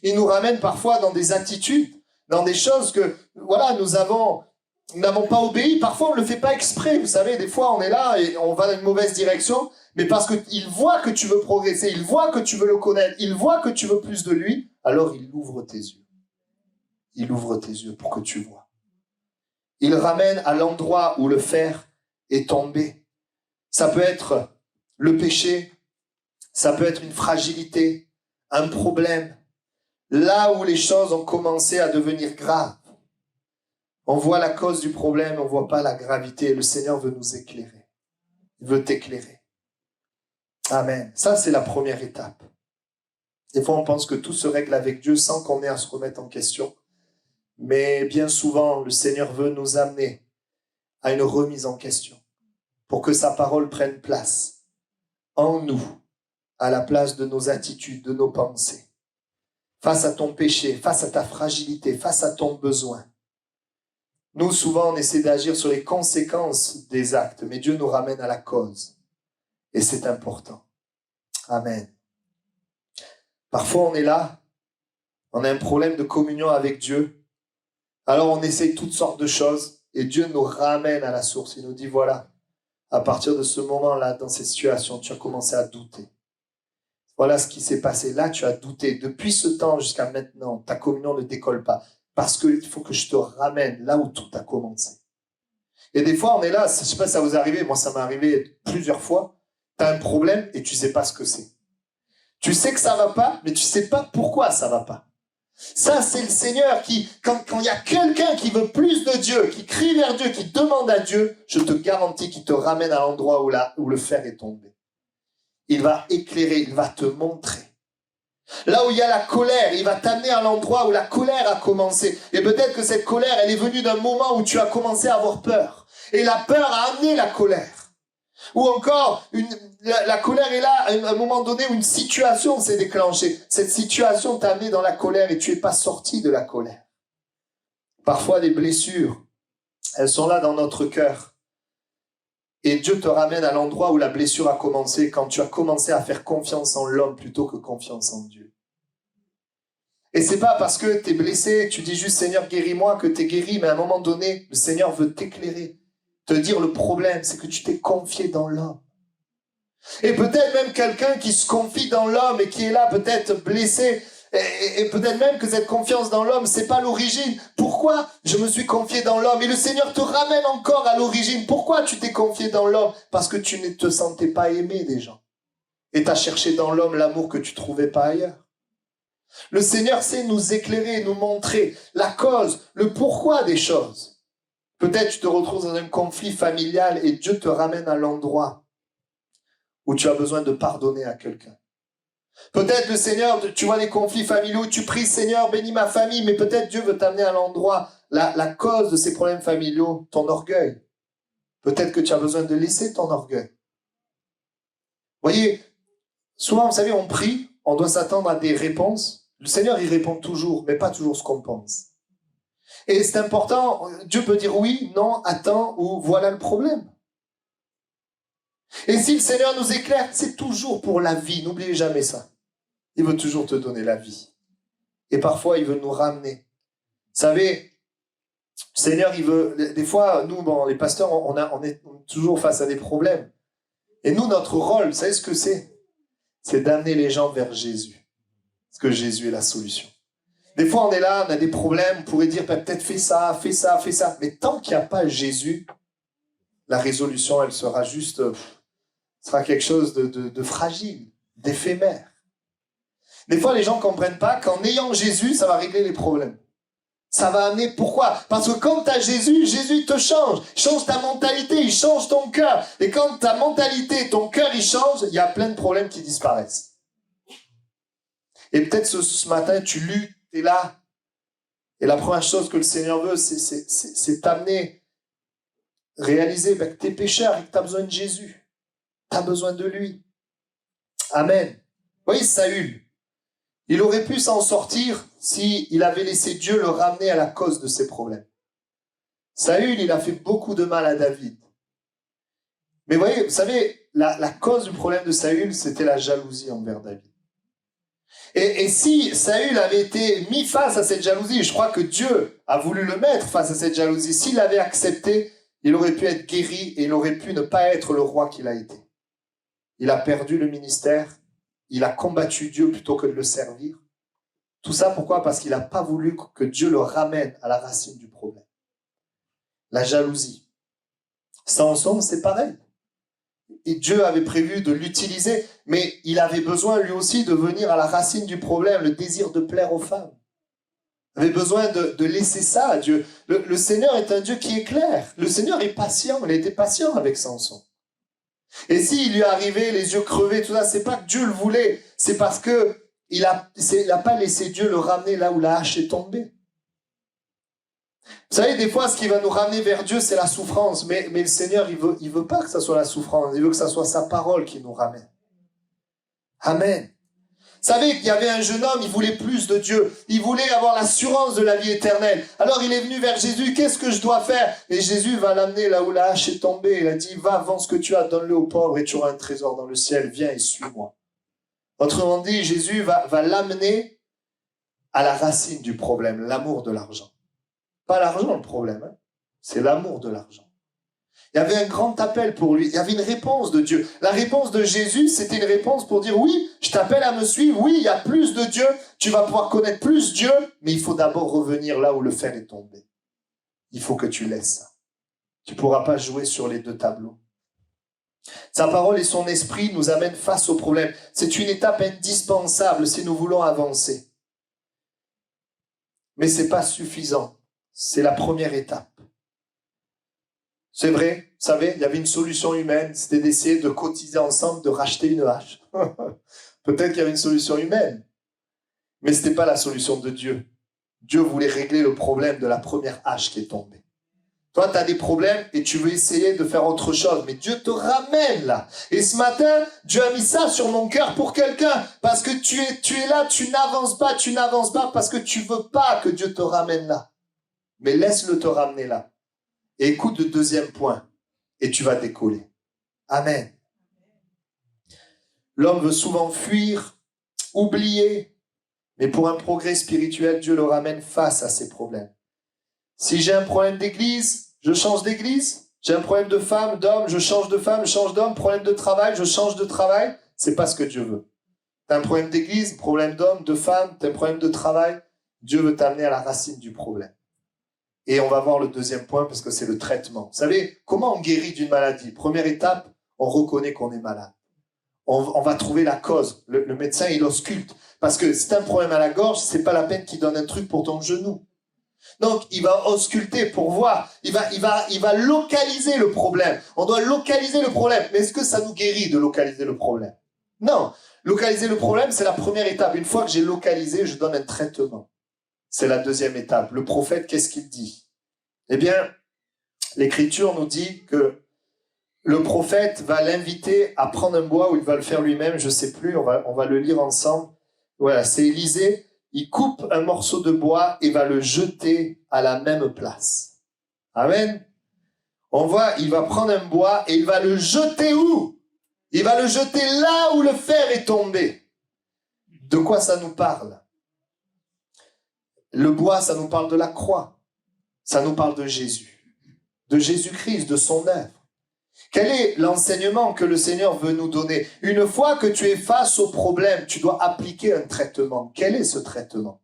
Il nous ramène parfois dans des attitudes, dans des choses que, voilà, nous n'avons pas obéi. Parfois, on ne le fait pas exprès. Vous savez, des fois, on est là et on va dans une mauvaise direction, mais parce qu'il voit que tu veux progresser, il voit que tu veux le connaître, il voit que tu veux plus de lui, alors il ouvre tes yeux. Il ouvre tes yeux pour que tu vois. Il ramène à l'endroit où le fer est tombé. Ça peut être le péché, ça peut être une fragilité, un problème. Là où les choses ont commencé à devenir graves. On voit la cause du problème, on ne voit pas la gravité. Le Seigneur veut nous éclairer. Il veut t'éclairer. Amen. Ça, c'est la première étape. Des fois, on pense que tout se règle avec Dieu sans qu'on ait à se remettre en question. Mais bien souvent, le Seigneur veut nous amener à une remise en question pour que sa parole prenne place en nous, à la place de nos attitudes, de nos pensées. Face à ton péché, face à ta fragilité, face à ton besoin. Nous, souvent, on essaie d'agir sur les conséquences des actes, mais Dieu nous ramène à la cause. Et c'est important. Amen. Parfois, on est là, on a un problème de communion avec Dieu. Alors, on essaie toutes sortes de choses, et Dieu nous ramène à la source. Il nous dit, voilà, à partir de ce moment-là, dans cette situation, tu as commencé à douter. Voilà ce qui s'est passé. Là, tu as douté. Depuis ce temps jusqu'à maintenant, ta communion ne décolle pas. Parce qu'il faut que je te ramène là où tout a commencé. Et des fois, on est là, je ne sais pas si ça vous est arrivé, moi ça m'est arrivé plusieurs fois. Tu as un problème et tu ne sais pas ce que c'est. Tu sais que ça ne va pas, mais tu ne sais pas pourquoi ça ne va pas. Ça, c'est le Seigneur qui, quand il y a quelqu'un qui veut plus de Dieu, qui crie vers Dieu, qui demande à Dieu, je te garantis qu'il te ramène à l'endroit où le fer est tombé. Il va éclairer, il va te montrer. Là où il y a la colère, il va t'amener à l'endroit où la colère a commencé. Et peut-être que cette colère, elle est venue d'un moment où tu as commencé à avoir peur. Et la peur a amené la colère. Ou encore, la colère est là à un moment donné où une situation s'est déclenchée. Cette situation t'a amené dans la colère et tu n'es pas sorti de la colère. Parfois, des blessures, elles sont là dans notre cœur. Et Dieu te ramène à l'endroit où la blessure a commencé, quand tu as commencé à faire confiance en l'homme plutôt que confiance en Dieu. Et c'est pas parce que tu es blessé, tu dis juste Seigneur guéris-moi que tu es guéri, mais à un moment donné, le Seigneur veut t'éclairer, te dire le problème, c'est que tu t'es confié dans l'homme. Et peut-être même quelqu'un qui se confie dans l'homme et qui est là peut-être blessé, et peut-être même que cette confiance dans l'homme, c'est pas l'origine. Pourquoi je me suis confié dans l'homme? Et le Seigneur te ramène encore à l'origine. Pourquoi tu t'es confié dans l'homme? Parce que tu ne te sentais pas aimé des gens. Et tu as cherché dans l'homme l'amour que tu trouvais pas ailleurs. Le Seigneur sait nous éclairer, nous montrer la cause, le pourquoi des choses. Peut-être tu te retrouves dans un conflit familial et Dieu te ramène à l'endroit où tu as besoin de pardonner à quelqu'un. Peut-être le Seigneur, tu vois les conflits familiaux, tu pries Seigneur, bénis ma famille, mais peut-être Dieu veut t'amener à l'endroit, la cause de ces problèmes familiaux, ton orgueil. Peut-être que tu as besoin de laisser ton orgueil. Vous voyez, souvent, vous savez, on prie, on doit s'attendre à des réponses. Le Seigneur, il répond toujours, mais pas toujours ce qu'on pense. Et c'est important, Dieu peut dire oui, non, attends, ou voilà le problème. Et si le Seigneur nous éclaire, c'est toujours pour la vie. N'oubliez jamais ça. Il veut toujours te donner la vie. Et parfois, il veut nous ramener. Vous savez, le Seigneur, il veut... Des fois, nous, les pasteurs, on est toujours face à des problèmes. Et nous, notre rôle, vous savez ce que c'est? C'est d'amener les gens vers Jésus. Parce que Jésus est la solution. Des fois, on est là, on a des problèmes, on pourrait dire, peut-être fais ça, fais ça, fais ça. Mais tant qu'il n'y a pas Jésus, la résolution, elle sera juste... sera quelque chose de fragile, d'éphémère. Des fois, les gens ne comprennent pas qu'en ayant Jésus, ça va régler les problèmes. Ça va amener, pourquoi? Parce que quand tu as Jésus, Jésus te change ta mentalité, il change ton cœur. Et quand ta mentalité, ton cœur, il change, il y a plein de problèmes qui disparaissent. Et peut-être ce matin, tu luttes, tu es là. Et la première chose que le Seigneur veut, c'est t'amener, réaliser que tu es pécheur et que tu as besoin de Jésus. Tu as besoin de lui. Amen. Vous voyez, Saül, il aurait pu s'en sortir s'il avait laissé Dieu le ramener à la cause de ses problèmes. Saül, il a fait beaucoup de mal à David. Mais vous savez, la cause du problème de Saül, c'était la jalousie envers David. Et si Saül avait été mis face à cette jalousie, je crois que Dieu a voulu le mettre face à cette jalousie, s'il l'avait accepté, il aurait pu être guéri et il aurait pu ne pas être le roi qu'il a été. Il a perdu le ministère, il a combattu Dieu plutôt que de le servir. Tout ça, pourquoi? Parce qu'il n'a pas voulu que Dieu le ramène à la racine du problème. La jalousie. Samson, c'est pareil. Et Dieu avait prévu de l'utiliser, mais il avait besoin lui aussi de venir à la racine du problème, le désir de plaire aux femmes. Il avait besoin de laisser ça à Dieu. Le Seigneur est un Dieu qui est clair. Le Seigneur est patient, il a été patient avec Samson. Et s'il lui arrivait les yeux crevés, tout ça, c'est pas que Dieu le voulait, c'est parce que il a pas laissé Dieu le ramener là où la hache est tombée. Vous savez, des fois, ce qui va nous ramener vers Dieu, c'est la souffrance. Mais le Seigneur, il veut pas que ça soit la souffrance. Il veut que ça soit sa parole qui nous ramène. Amen. Vous savez qu'il y avait un jeune homme, il voulait plus de Dieu. Il voulait avoir l'assurance de la vie éternelle. Alors il est venu vers Jésus. Qu'est-ce que je dois faire? Et Jésus va l'amener là où la hache est tombée. Il a dit, va, vends ce que tu as, donne-le aux pauvres et tu auras un trésor dans le ciel. Viens et suis-moi. Autrement dit, Jésus va l'amener à la racine du problème, l'amour de l'argent. Pas l'argent le problème, hein. C'est l'amour de l'argent. Il y avait un grand appel pour lui, il y avait une réponse de Dieu. La réponse de Jésus, c'était une réponse pour dire, oui, je t'appelle à me suivre, oui, il y a plus de Dieu, tu vas pouvoir connaître plus Dieu, mais il faut d'abord revenir là où le fer est tombé. Il faut que tu laisses ça. Tu ne pourras pas jouer sur les deux tableaux. Sa parole et son esprit nous amènent face au problème. C'est une étape indispensable si nous voulons avancer. Mais ce n'est pas suffisant. C'est la première étape. C'est vrai, vous savez, il y avait une solution humaine, c'était d'essayer de cotiser ensemble, de racheter une hache. Peut-être qu'il y avait une solution humaine, mais ce n'était pas la solution de Dieu. Dieu voulait régler le problème de la première hache qui est tombée. Toi, tu as des problèmes et tu veux essayer de faire autre chose, mais Dieu te ramène là. Et ce matin, Dieu a mis ça sur mon cœur pour quelqu'un, parce que tu es là, tu n'avances pas parce que tu veux pas que Dieu te ramène là. Mais laisse-le te ramener là. Et écoute le deuxième point, et tu vas décoller. Amen. L'homme veut souvent fuir, oublier, mais pour un progrès spirituel, Dieu le ramène face à ses problèmes. Si j'ai un problème d'église, je change d'église. J'ai un problème de femme, d'homme, je change de femme, je change d'homme. Problème de travail, je change de travail. C'est pas ce que Dieu veut. Tu as un problème d'église, problème d'homme, de femme, tu as un problème de travail. Dieu veut t'amener à la racine du problème. Et on va voir le deuxième point parce que c'est le traitement. Vous savez, comment on guérit d'une maladie? Première étape, on reconnaît qu'on est malade. On va trouver la cause. Le médecin, il ausculte. Parce que si tu as un problème à la gorge, c'est pas la peine qu'il donne un truc pour ton genou. Donc, il va ausculter pour voir. Il va localiser le problème. On doit localiser le problème. Mais est-ce que ça nous guérit de localiser le problème? Non. Localiser le problème, c'est la première étape. Une fois que j'ai localisé, je donne un traitement. C'est la deuxième étape. Le prophète, qu'est-ce qu'il dit? Eh bien, l'Écriture nous dit que le prophète va l'inviter à prendre un bois ou il va le faire lui-même, je ne sais plus, on va le lire ensemble. Voilà, c'est Élisée. Il coupe un morceau de bois et va le jeter à la même place. Amen. On voit, il va prendre un bois et il va le jeter où? Il va le jeter là où le fer est tombé. De quoi ça nous parle? Le bois, ça nous parle de la croix. Ça nous parle de Jésus. De Jésus-Christ, de son œuvre. Quel est l'enseignement que le Seigneur veut nous donner? Une fois que tu es face au problème, tu dois appliquer un traitement. Quel est ce traitement?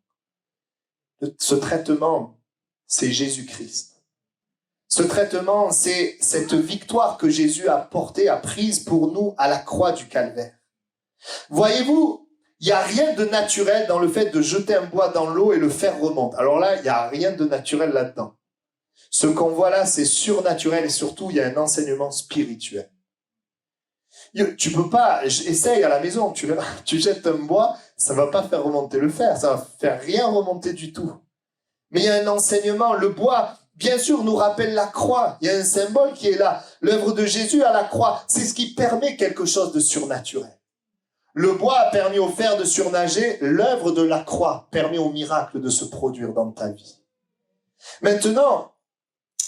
Ce traitement, c'est Jésus-Christ. Ce traitement, c'est cette victoire que Jésus a prise pour nous à la croix du Calvaire. Voyez-vous, il n'y a rien de naturel dans le fait de jeter un bois dans l'eau et le faire remonter. Alors là, il n'y a rien de naturel là-dedans. Ce qu'on voit là, c'est surnaturel et surtout, il y a un enseignement spirituel. Tu peux pas, essaye à la maison, tu jettes un bois, ça va pas faire remonter le fer, ça va faire rien remonter du tout. Mais il y a un enseignement, le bois, bien sûr, nous rappelle la croix. Il y a un symbole qui est là. L'œuvre de Jésus à la croix, c'est ce qui permet quelque chose de surnaturel. Le bois a permis au fer de surnager, l'œuvre de la croix permet au miracle de se produire dans ta vie. Maintenant,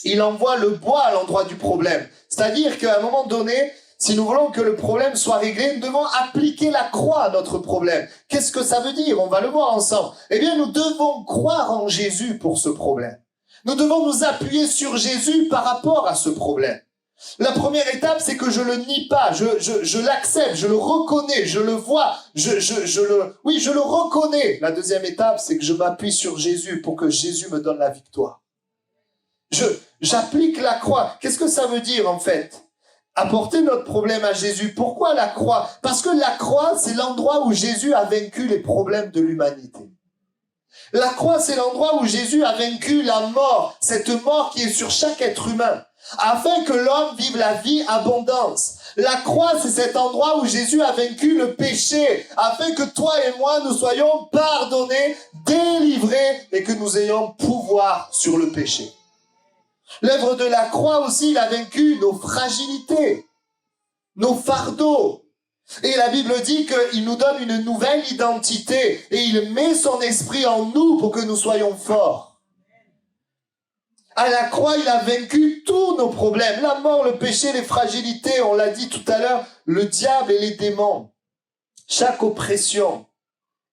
il envoie le bois à l'endroit du problème. C'est-à-dire qu'à un moment donné, si nous voulons que le problème soit réglé, nous devons appliquer la croix à notre problème. Qu'est-ce que ça veut dire? On va le voir ensemble. Eh bien, nous devons croire en Jésus pour ce problème. Nous devons nous appuyer sur Jésus par rapport à ce problème. La première étape, c'est que je le nie pas, je l'accepte, je le reconnais, je le vois, je le reconnais. La deuxième étape, c'est que je m'appuie sur Jésus pour que Jésus me donne la victoire. J'applique la croix. Qu'est-ce que ça veut dire en fait? Apporter notre problème à Jésus. Pourquoi la croix? Parce que la croix, c'est l'endroit où Jésus a vaincu les problèmes de l'humanité. La croix, c'est l'endroit où Jésus a vaincu la mort, cette mort qui est sur chaque être humain, afin que l'homme vive la vie abondance. La croix, c'est cet endroit où Jésus a vaincu le péché, afin que toi et moi, nous soyons pardonnés, délivrés, et que nous ayons pouvoir sur le péché. L'œuvre de la croix aussi, il a vaincu nos fragilités, nos fardeaux. Et la Bible dit qu'il nous donne une nouvelle identité et il met son esprit en nous pour que nous soyons forts. À la croix, il a vaincu tous nos problèmes. La mort, le péché, les fragilités, on l'a dit tout à l'heure, le diable et les démons. Chaque oppression.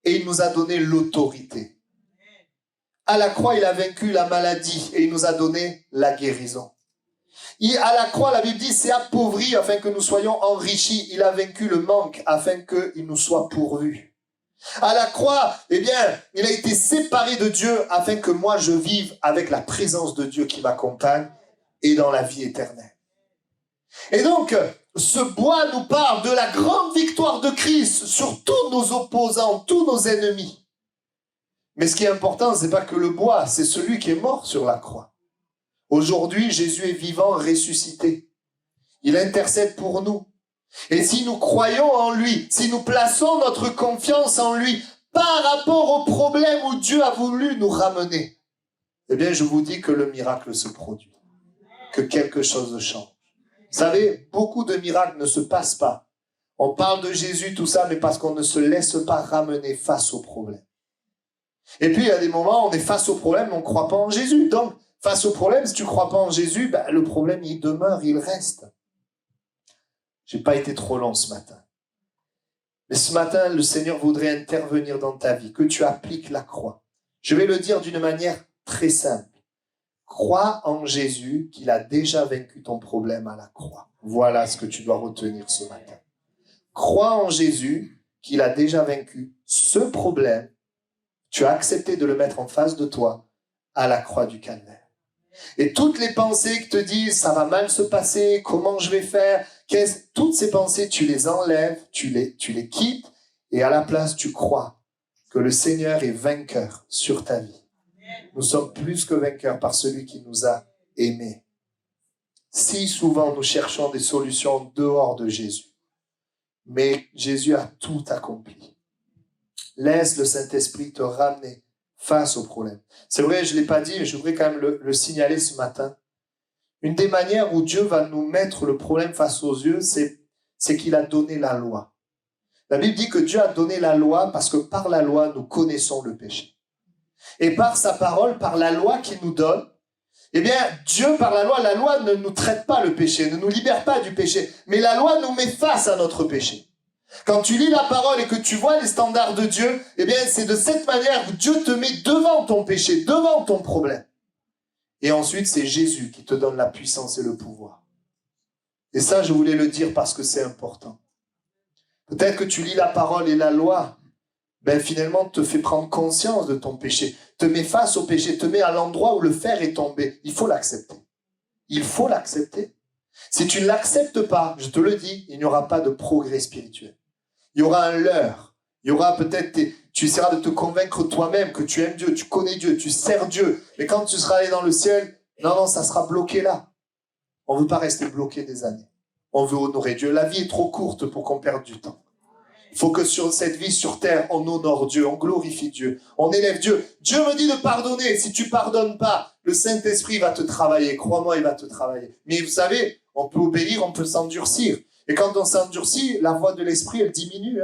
Et il nous a donné l'autorité. À la croix, il a vaincu la maladie et il nous a donné la guérison. À la croix, la Bible dit, c'est appauvri afin que nous soyons enrichis. Il a vaincu le manque afin qu'il nous soit pourvu. À la croix, eh bien, il a été séparé de Dieu afin que moi je vive avec la présence de Dieu qui m'accompagne et dans la vie éternelle. Et donc, ce bois nous parle de la grande victoire de Christ sur tous nos opposants, tous nos ennemis. Mais ce qui est important, c'est pas que le bois, c'est celui qui est mort sur la croix. Aujourd'hui, Jésus est vivant, ressuscité. Il intercède pour nous. Et si nous croyons en lui, si nous plaçons notre confiance en lui par rapport au problème où Dieu a voulu nous ramener, eh bien, je vous dis que le miracle se produit, que quelque chose change. Vous savez, beaucoup de miracles ne se passent pas. On parle de Jésus, tout ça, mais parce qu'on ne se laisse pas ramener face au problème. Et puis, il y a des moments où on est face au problème, on ne croit pas en Jésus. Donc, face au problème, si tu ne crois pas en Jésus, le problème, il demeure, il reste. Je n'ai pas été trop long ce matin. Mais ce matin, le Seigneur voudrait intervenir dans ta vie, que tu appliques la croix. Je vais le dire d'une manière très simple. Crois en Jésus qu'il a déjà vaincu ton problème à la croix. Voilà ce que tu dois retenir ce matin. Crois en Jésus qu'il a déjà vaincu ce problème. Tu as accepté de le mettre en face de toi à la croix du calvaire. Et toutes les pensées qui te disent « ça va mal se passer, comment je vais faire ?» Toutes ces pensées, tu les enlèves, tu les quittes et à la place, tu crois que le Seigneur est vainqueur sur ta vie. Nous sommes plus que vainqueurs par celui qui nous a aimés. Si souvent nous cherchons des solutions dehors de Jésus, mais Jésus a tout accompli. Laisse le Saint-Esprit te ramener face au problème. C'est vrai, je ne l'ai pas dit, mais je voudrais quand même le signaler ce matin. Une des manières où Dieu va nous mettre le problème face aux yeux, c'est qu'il a donné la loi. La Bible dit que Dieu a donné la loi parce que par la loi, nous connaissons le péché. Et par sa parole, par la loi qu'il nous donne, eh bien, Dieu, par la loi ne nous traite pas le péché, ne nous libère pas du péché, mais la loi nous met face à notre péché. Quand tu lis la parole et que tu vois les standards de Dieu, eh bien, c'est de cette manière que Dieu te met devant ton péché, devant ton problème. Et ensuite, c'est Jésus qui te donne la puissance et le pouvoir. Et ça, je voulais le dire parce que c'est important. Peut-être que tu lis la parole et la loi, finalement, te fait prendre conscience de ton péché, te met face au péché, te met à l'endroit où le fer est tombé. Il faut l'accepter. Il faut l'accepter. Si tu ne l'acceptes pas, je te le dis, il n'y aura pas de progrès spirituel. Il y aura un leurre. Il y aura peut-être, tu essaieras de te convaincre toi-même que tu aimes Dieu, tu connais Dieu, tu sers Dieu. Mais quand tu seras allé dans le ciel, non, ça sera bloqué là. On ne veut pas rester bloqué des années. On veut honorer Dieu. La vie est trop courte pour qu'on perde du temps. Il faut que sur cette vie sur terre, on honore Dieu, on glorifie Dieu, on élève Dieu. Dieu me dit de pardonner. Si tu pardonnes pas, le Saint-Esprit va te travailler. Crois-moi, il va te travailler. Mais vous savez, on peut obéir, on peut s'endurcir. Et quand on s'endurcit, la voix de l'Esprit, elle diminue.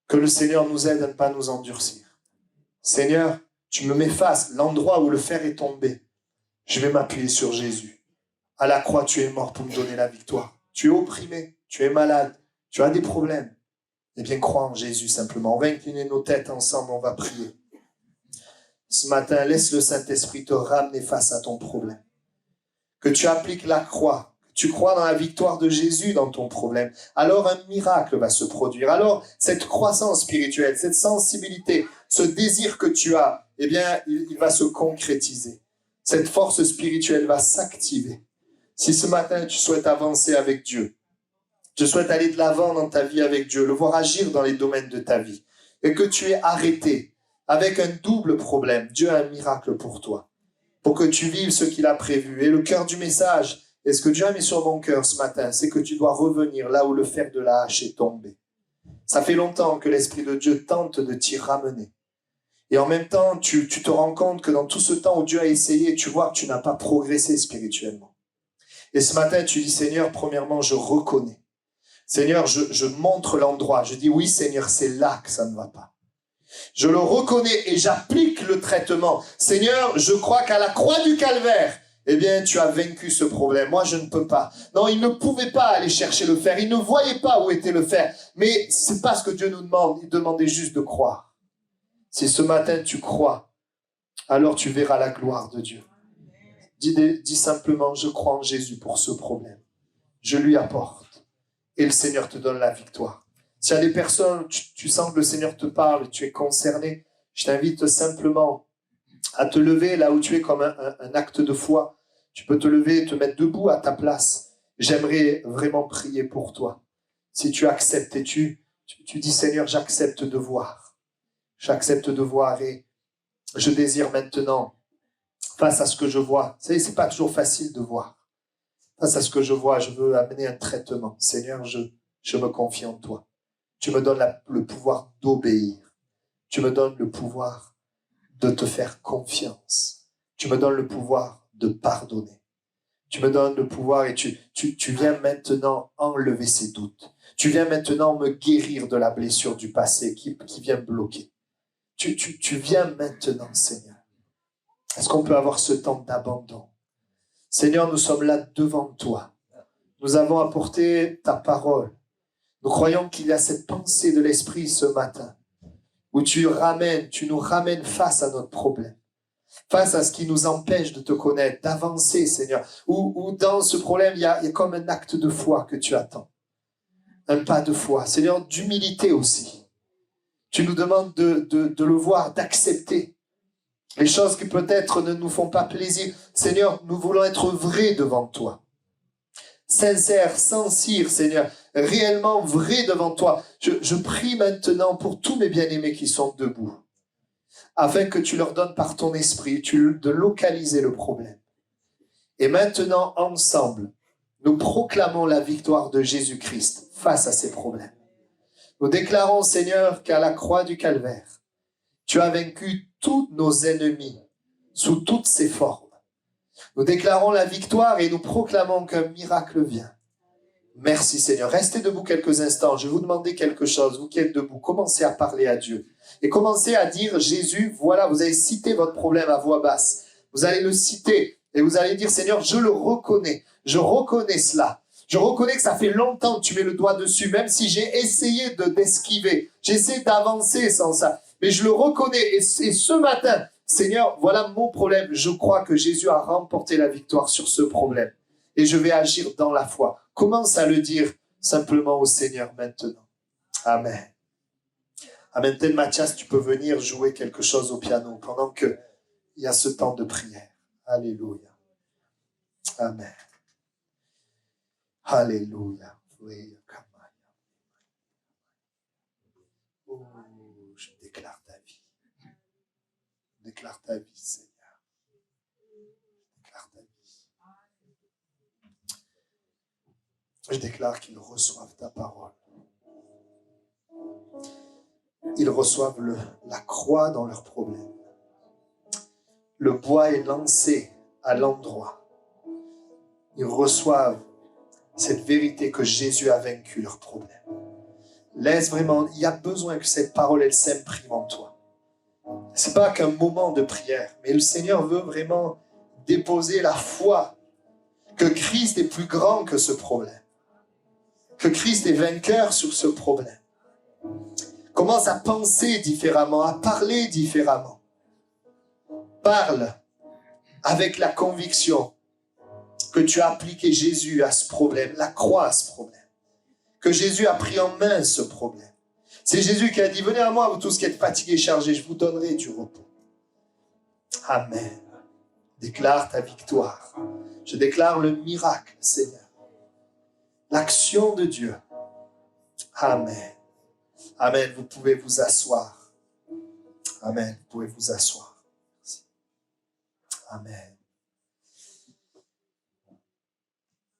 Que le Seigneur nous aide à ne pas nous endurcir. Seigneur, tu me mets face, l'endroit où le fer est tombé. Je vais m'appuyer sur Jésus. À la croix, tu es mort pour me donner la victoire. Tu es opprimé, tu es malade, tu as des problèmes. Eh bien, crois en Jésus simplement. On va incliner nos têtes ensemble, on va prier. Ce matin, laisse le Saint-Esprit te ramener face à ton problème. Que tu appliques la croix, que tu crois dans la victoire de Jésus dans ton problème. Alors un miracle va se produire. Alors cette croissance spirituelle, cette sensibilité, ce désir que tu as, eh bien, il va se concrétiser. Cette force spirituelle va s'activer. Si ce matin, tu souhaites avancer avec Dieu, tu souhaites aller de l'avant dans ta vie avec Dieu, le voir agir dans les domaines de ta vie, et que tu es arrêté avec un double problème, Dieu a un miracle pour toi, pour que tu vives ce qu'il a prévu. Et le cœur du message, et ce que Dieu a mis sur mon cœur ce matin, c'est que tu dois revenir là où le fer de la hache est tombé. Ça fait longtemps que l'Esprit de Dieu tente de t'y ramener. Et en même temps, tu te rends compte que dans tout ce temps où Dieu a essayé, tu vois que tu n'as pas progressé spirituellement. Et ce matin, tu dis, Seigneur, premièrement, je reconnais. Seigneur, je montre l'endroit. Je dis, oui, Seigneur, c'est là que ça ne va pas. Je le reconnais et j'applique le traitement. Seigneur, je crois qu'à la croix du calvaire, eh bien, tu as vaincu ce problème. Moi, je ne peux pas. Non, il ne pouvait pas aller chercher le fer. Il ne voyait pas où était le fer. Mais c'est pas ce que Dieu nous demande. Il demandait juste de croire. Si ce matin tu crois, alors tu verras la gloire de Dieu. Dis simplement, je crois en Jésus pour ce problème. Je lui apporte. Et le Seigneur te donne la victoire. S'il y a des personnes, tu sens que le Seigneur te parle, tu es concerné, je t'invite simplement à te lever là où tu es comme un acte de foi. Tu peux te lever et te mettre debout à ta place. J'aimerais vraiment prier pour toi. Si tu acceptes et tu dis, Seigneur, j'accepte de voir. J'accepte de voir et je désire maintenant, face à ce que je vois. Vous savez, c'est pas toujours facile de voir. Face à ce que je vois, je veux amener un traitement. Seigneur, je me confie en toi. Tu me donnes le pouvoir d'obéir. Tu me donnes le pouvoir de te faire confiance. Tu me donnes le pouvoir de pardonner. Tu me donnes le pouvoir et tu viens maintenant enlever ces doutes. Tu viens maintenant me guérir de la blessure du passé qui vient bloquer. Tu viens maintenant, Seigneur. Est-ce qu'on peut avoir ce temps d'abandon? Seigneur, nous sommes là devant toi. Nous avons apporté ta parole. Nous croyons qu'il y a cette pensée de l'Esprit ce matin où tu nous ramènes face à notre problème, face à ce qui nous empêche de te connaître, d'avancer, Seigneur. Où dans ce problème, il y a comme un acte de foi que tu attends. Un pas de foi. Seigneur, d'humilité aussi. Tu nous demandes de le voir, d'accepter les choses qui peut-être ne nous font pas plaisir. Seigneur, nous voulons être vrais devant toi. Sincères, sans cire, Seigneur. Réellement vrais devant toi. Je prie maintenant pour tous mes bien-aimés qui sont debout. Afin que tu leur donnes par ton esprit de localiser le problème. Et maintenant, ensemble, nous proclamons la victoire de Jésus-Christ face à ces problèmes. Nous déclarons, Seigneur, qu'à la croix du calvaire, tu as vaincu tous nos ennemis sous toutes ses formes. Nous déclarons la victoire et nous proclamons qu'un miracle vient. Merci Seigneur. Restez debout quelques instants. Je vais vous demander quelque chose. Vous qui êtes debout, commencez à parler à Dieu. Et commencez à dire, Jésus, voilà, vous avez cité votre problème à voix basse. Vous allez le citer et vous allez dire, Seigneur, je le reconnais. Je reconnais cela. Je reconnais que ça fait longtemps que tu mets le doigt dessus, même si j'ai essayé d'esquiver. J'essaie d'avancer sans ça. Mais je le reconnais. Et ce matin, Seigneur, voilà mon problème. Je crois que Jésus a remporté la victoire sur ce problème. Et je vais agir dans la foi. Commence à le dire simplement au Seigneur maintenant. Amen. Amen. Tel Mathias, tu peux venir jouer quelque chose au piano pendant qu'il y a ce temps de prière. Alléluia. Amen. Alléluia. Oui. Oh, je déclare ta vie. Je déclare ta vie, Seigneur. Je déclare ta vie. Je déclare qu'ils reçoivent ta parole. Ils reçoivent la croix dans leurs problèmes. Le bois est lancé à l'endroit. Ils reçoivent cette vérité que Jésus a vaincu leurs problèmes. Laisse vraiment, il y a besoin que cette parole, elle s'imprime en toi. Ce n'est pas qu'un moment de prière, mais le Seigneur veut vraiment déposer la foi que Christ est plus grand que ce problème. Que Christ est vainqueur sur ce problème. Commence à penser différemment, à parler différemment. Parle avec la conviction que tu as appliqué Jésus à ce problème, la croix à ce problème. Que Jésus a pris en main ce problème. C'est Jésus qui a dit, venez à moi, vous tous qui êtes fatigués et chargés, je vous donnerai du repos. Amen. Déclare ta victoire. Je déclare le miracle, Seigneur. L'action de Dieu. Amen. Amen. Vous pouvez vous asseoir. Amen. Vous pouvez vous asseoir. Merci. Amen.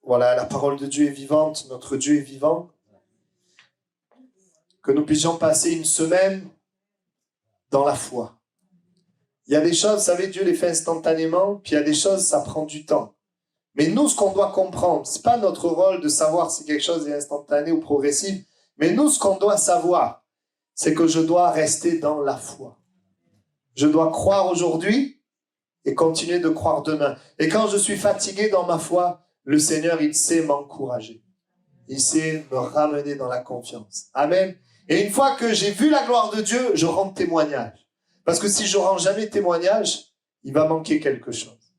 Voilà, la parole de Dieu est vivante. Notre Dieu est vivant. Que nous puissions passer une semaine dans la foi. Il y a des choses, vous savez, Dieu les fait instantanément, puis il y a des choses, ça prend du temps. Mais nous, ce qu'on doit comprendre, ce n'est pas notre rôle de savoir si quelque chose est instantané ou progressif, mais nous, ce qu'on doit savoir, c'est que je dois rester dans la foi. Je dois croire aujourd'hui et continuer de croire demain. Et quand je suis fatigué dans ma foi, le Seigneur, il sait m'encourager. Il sait me ramener dans la confiance. Amen. Et une fois que j'ai vu la gloire de Dieu, je rends témoignage. Parce que si je ne rends jamais témoignage, il va manquer quelque chose.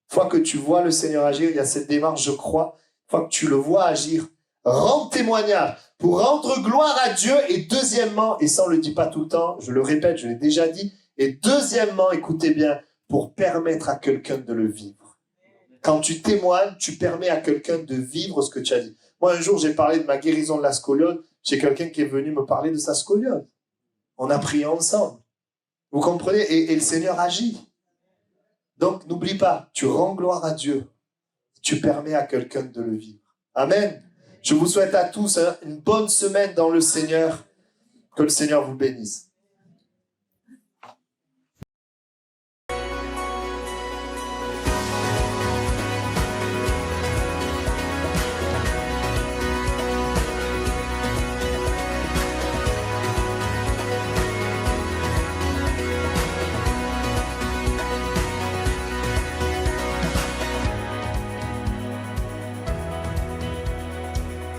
Une fois que tu vois le Seigneur agir, il y a cette démarche, je crois. Une fois que tu le vois agir, rends témoignage pour rendre gloire à Dieu. Et deuxièmement, et ça on ne le dit pas tout le temps, je le répète, je l'ai déjà dit. Et deuxièmement, écoutez bien, pour permettre à quelqu'un de le vivre. Quand tu témoignes, tu permets à quelqu'un de vivre ce que tu as dit. Moi, un jour, j'ai parlé de ma guérison de la scoliose. J'ai quelqu'un qui est venu me parler de sa scoliose. On a prié ensemble. Vous comprenez? Et le Seigneur agit. Donc, n'oublie pas, tu rends gloire à Dieu. Tu permets à quelqu'un de le vivre. Amen. Je vous souhaite à tous une bonne semaine dans le Seigneur. Que le Seigneur vous bénisse.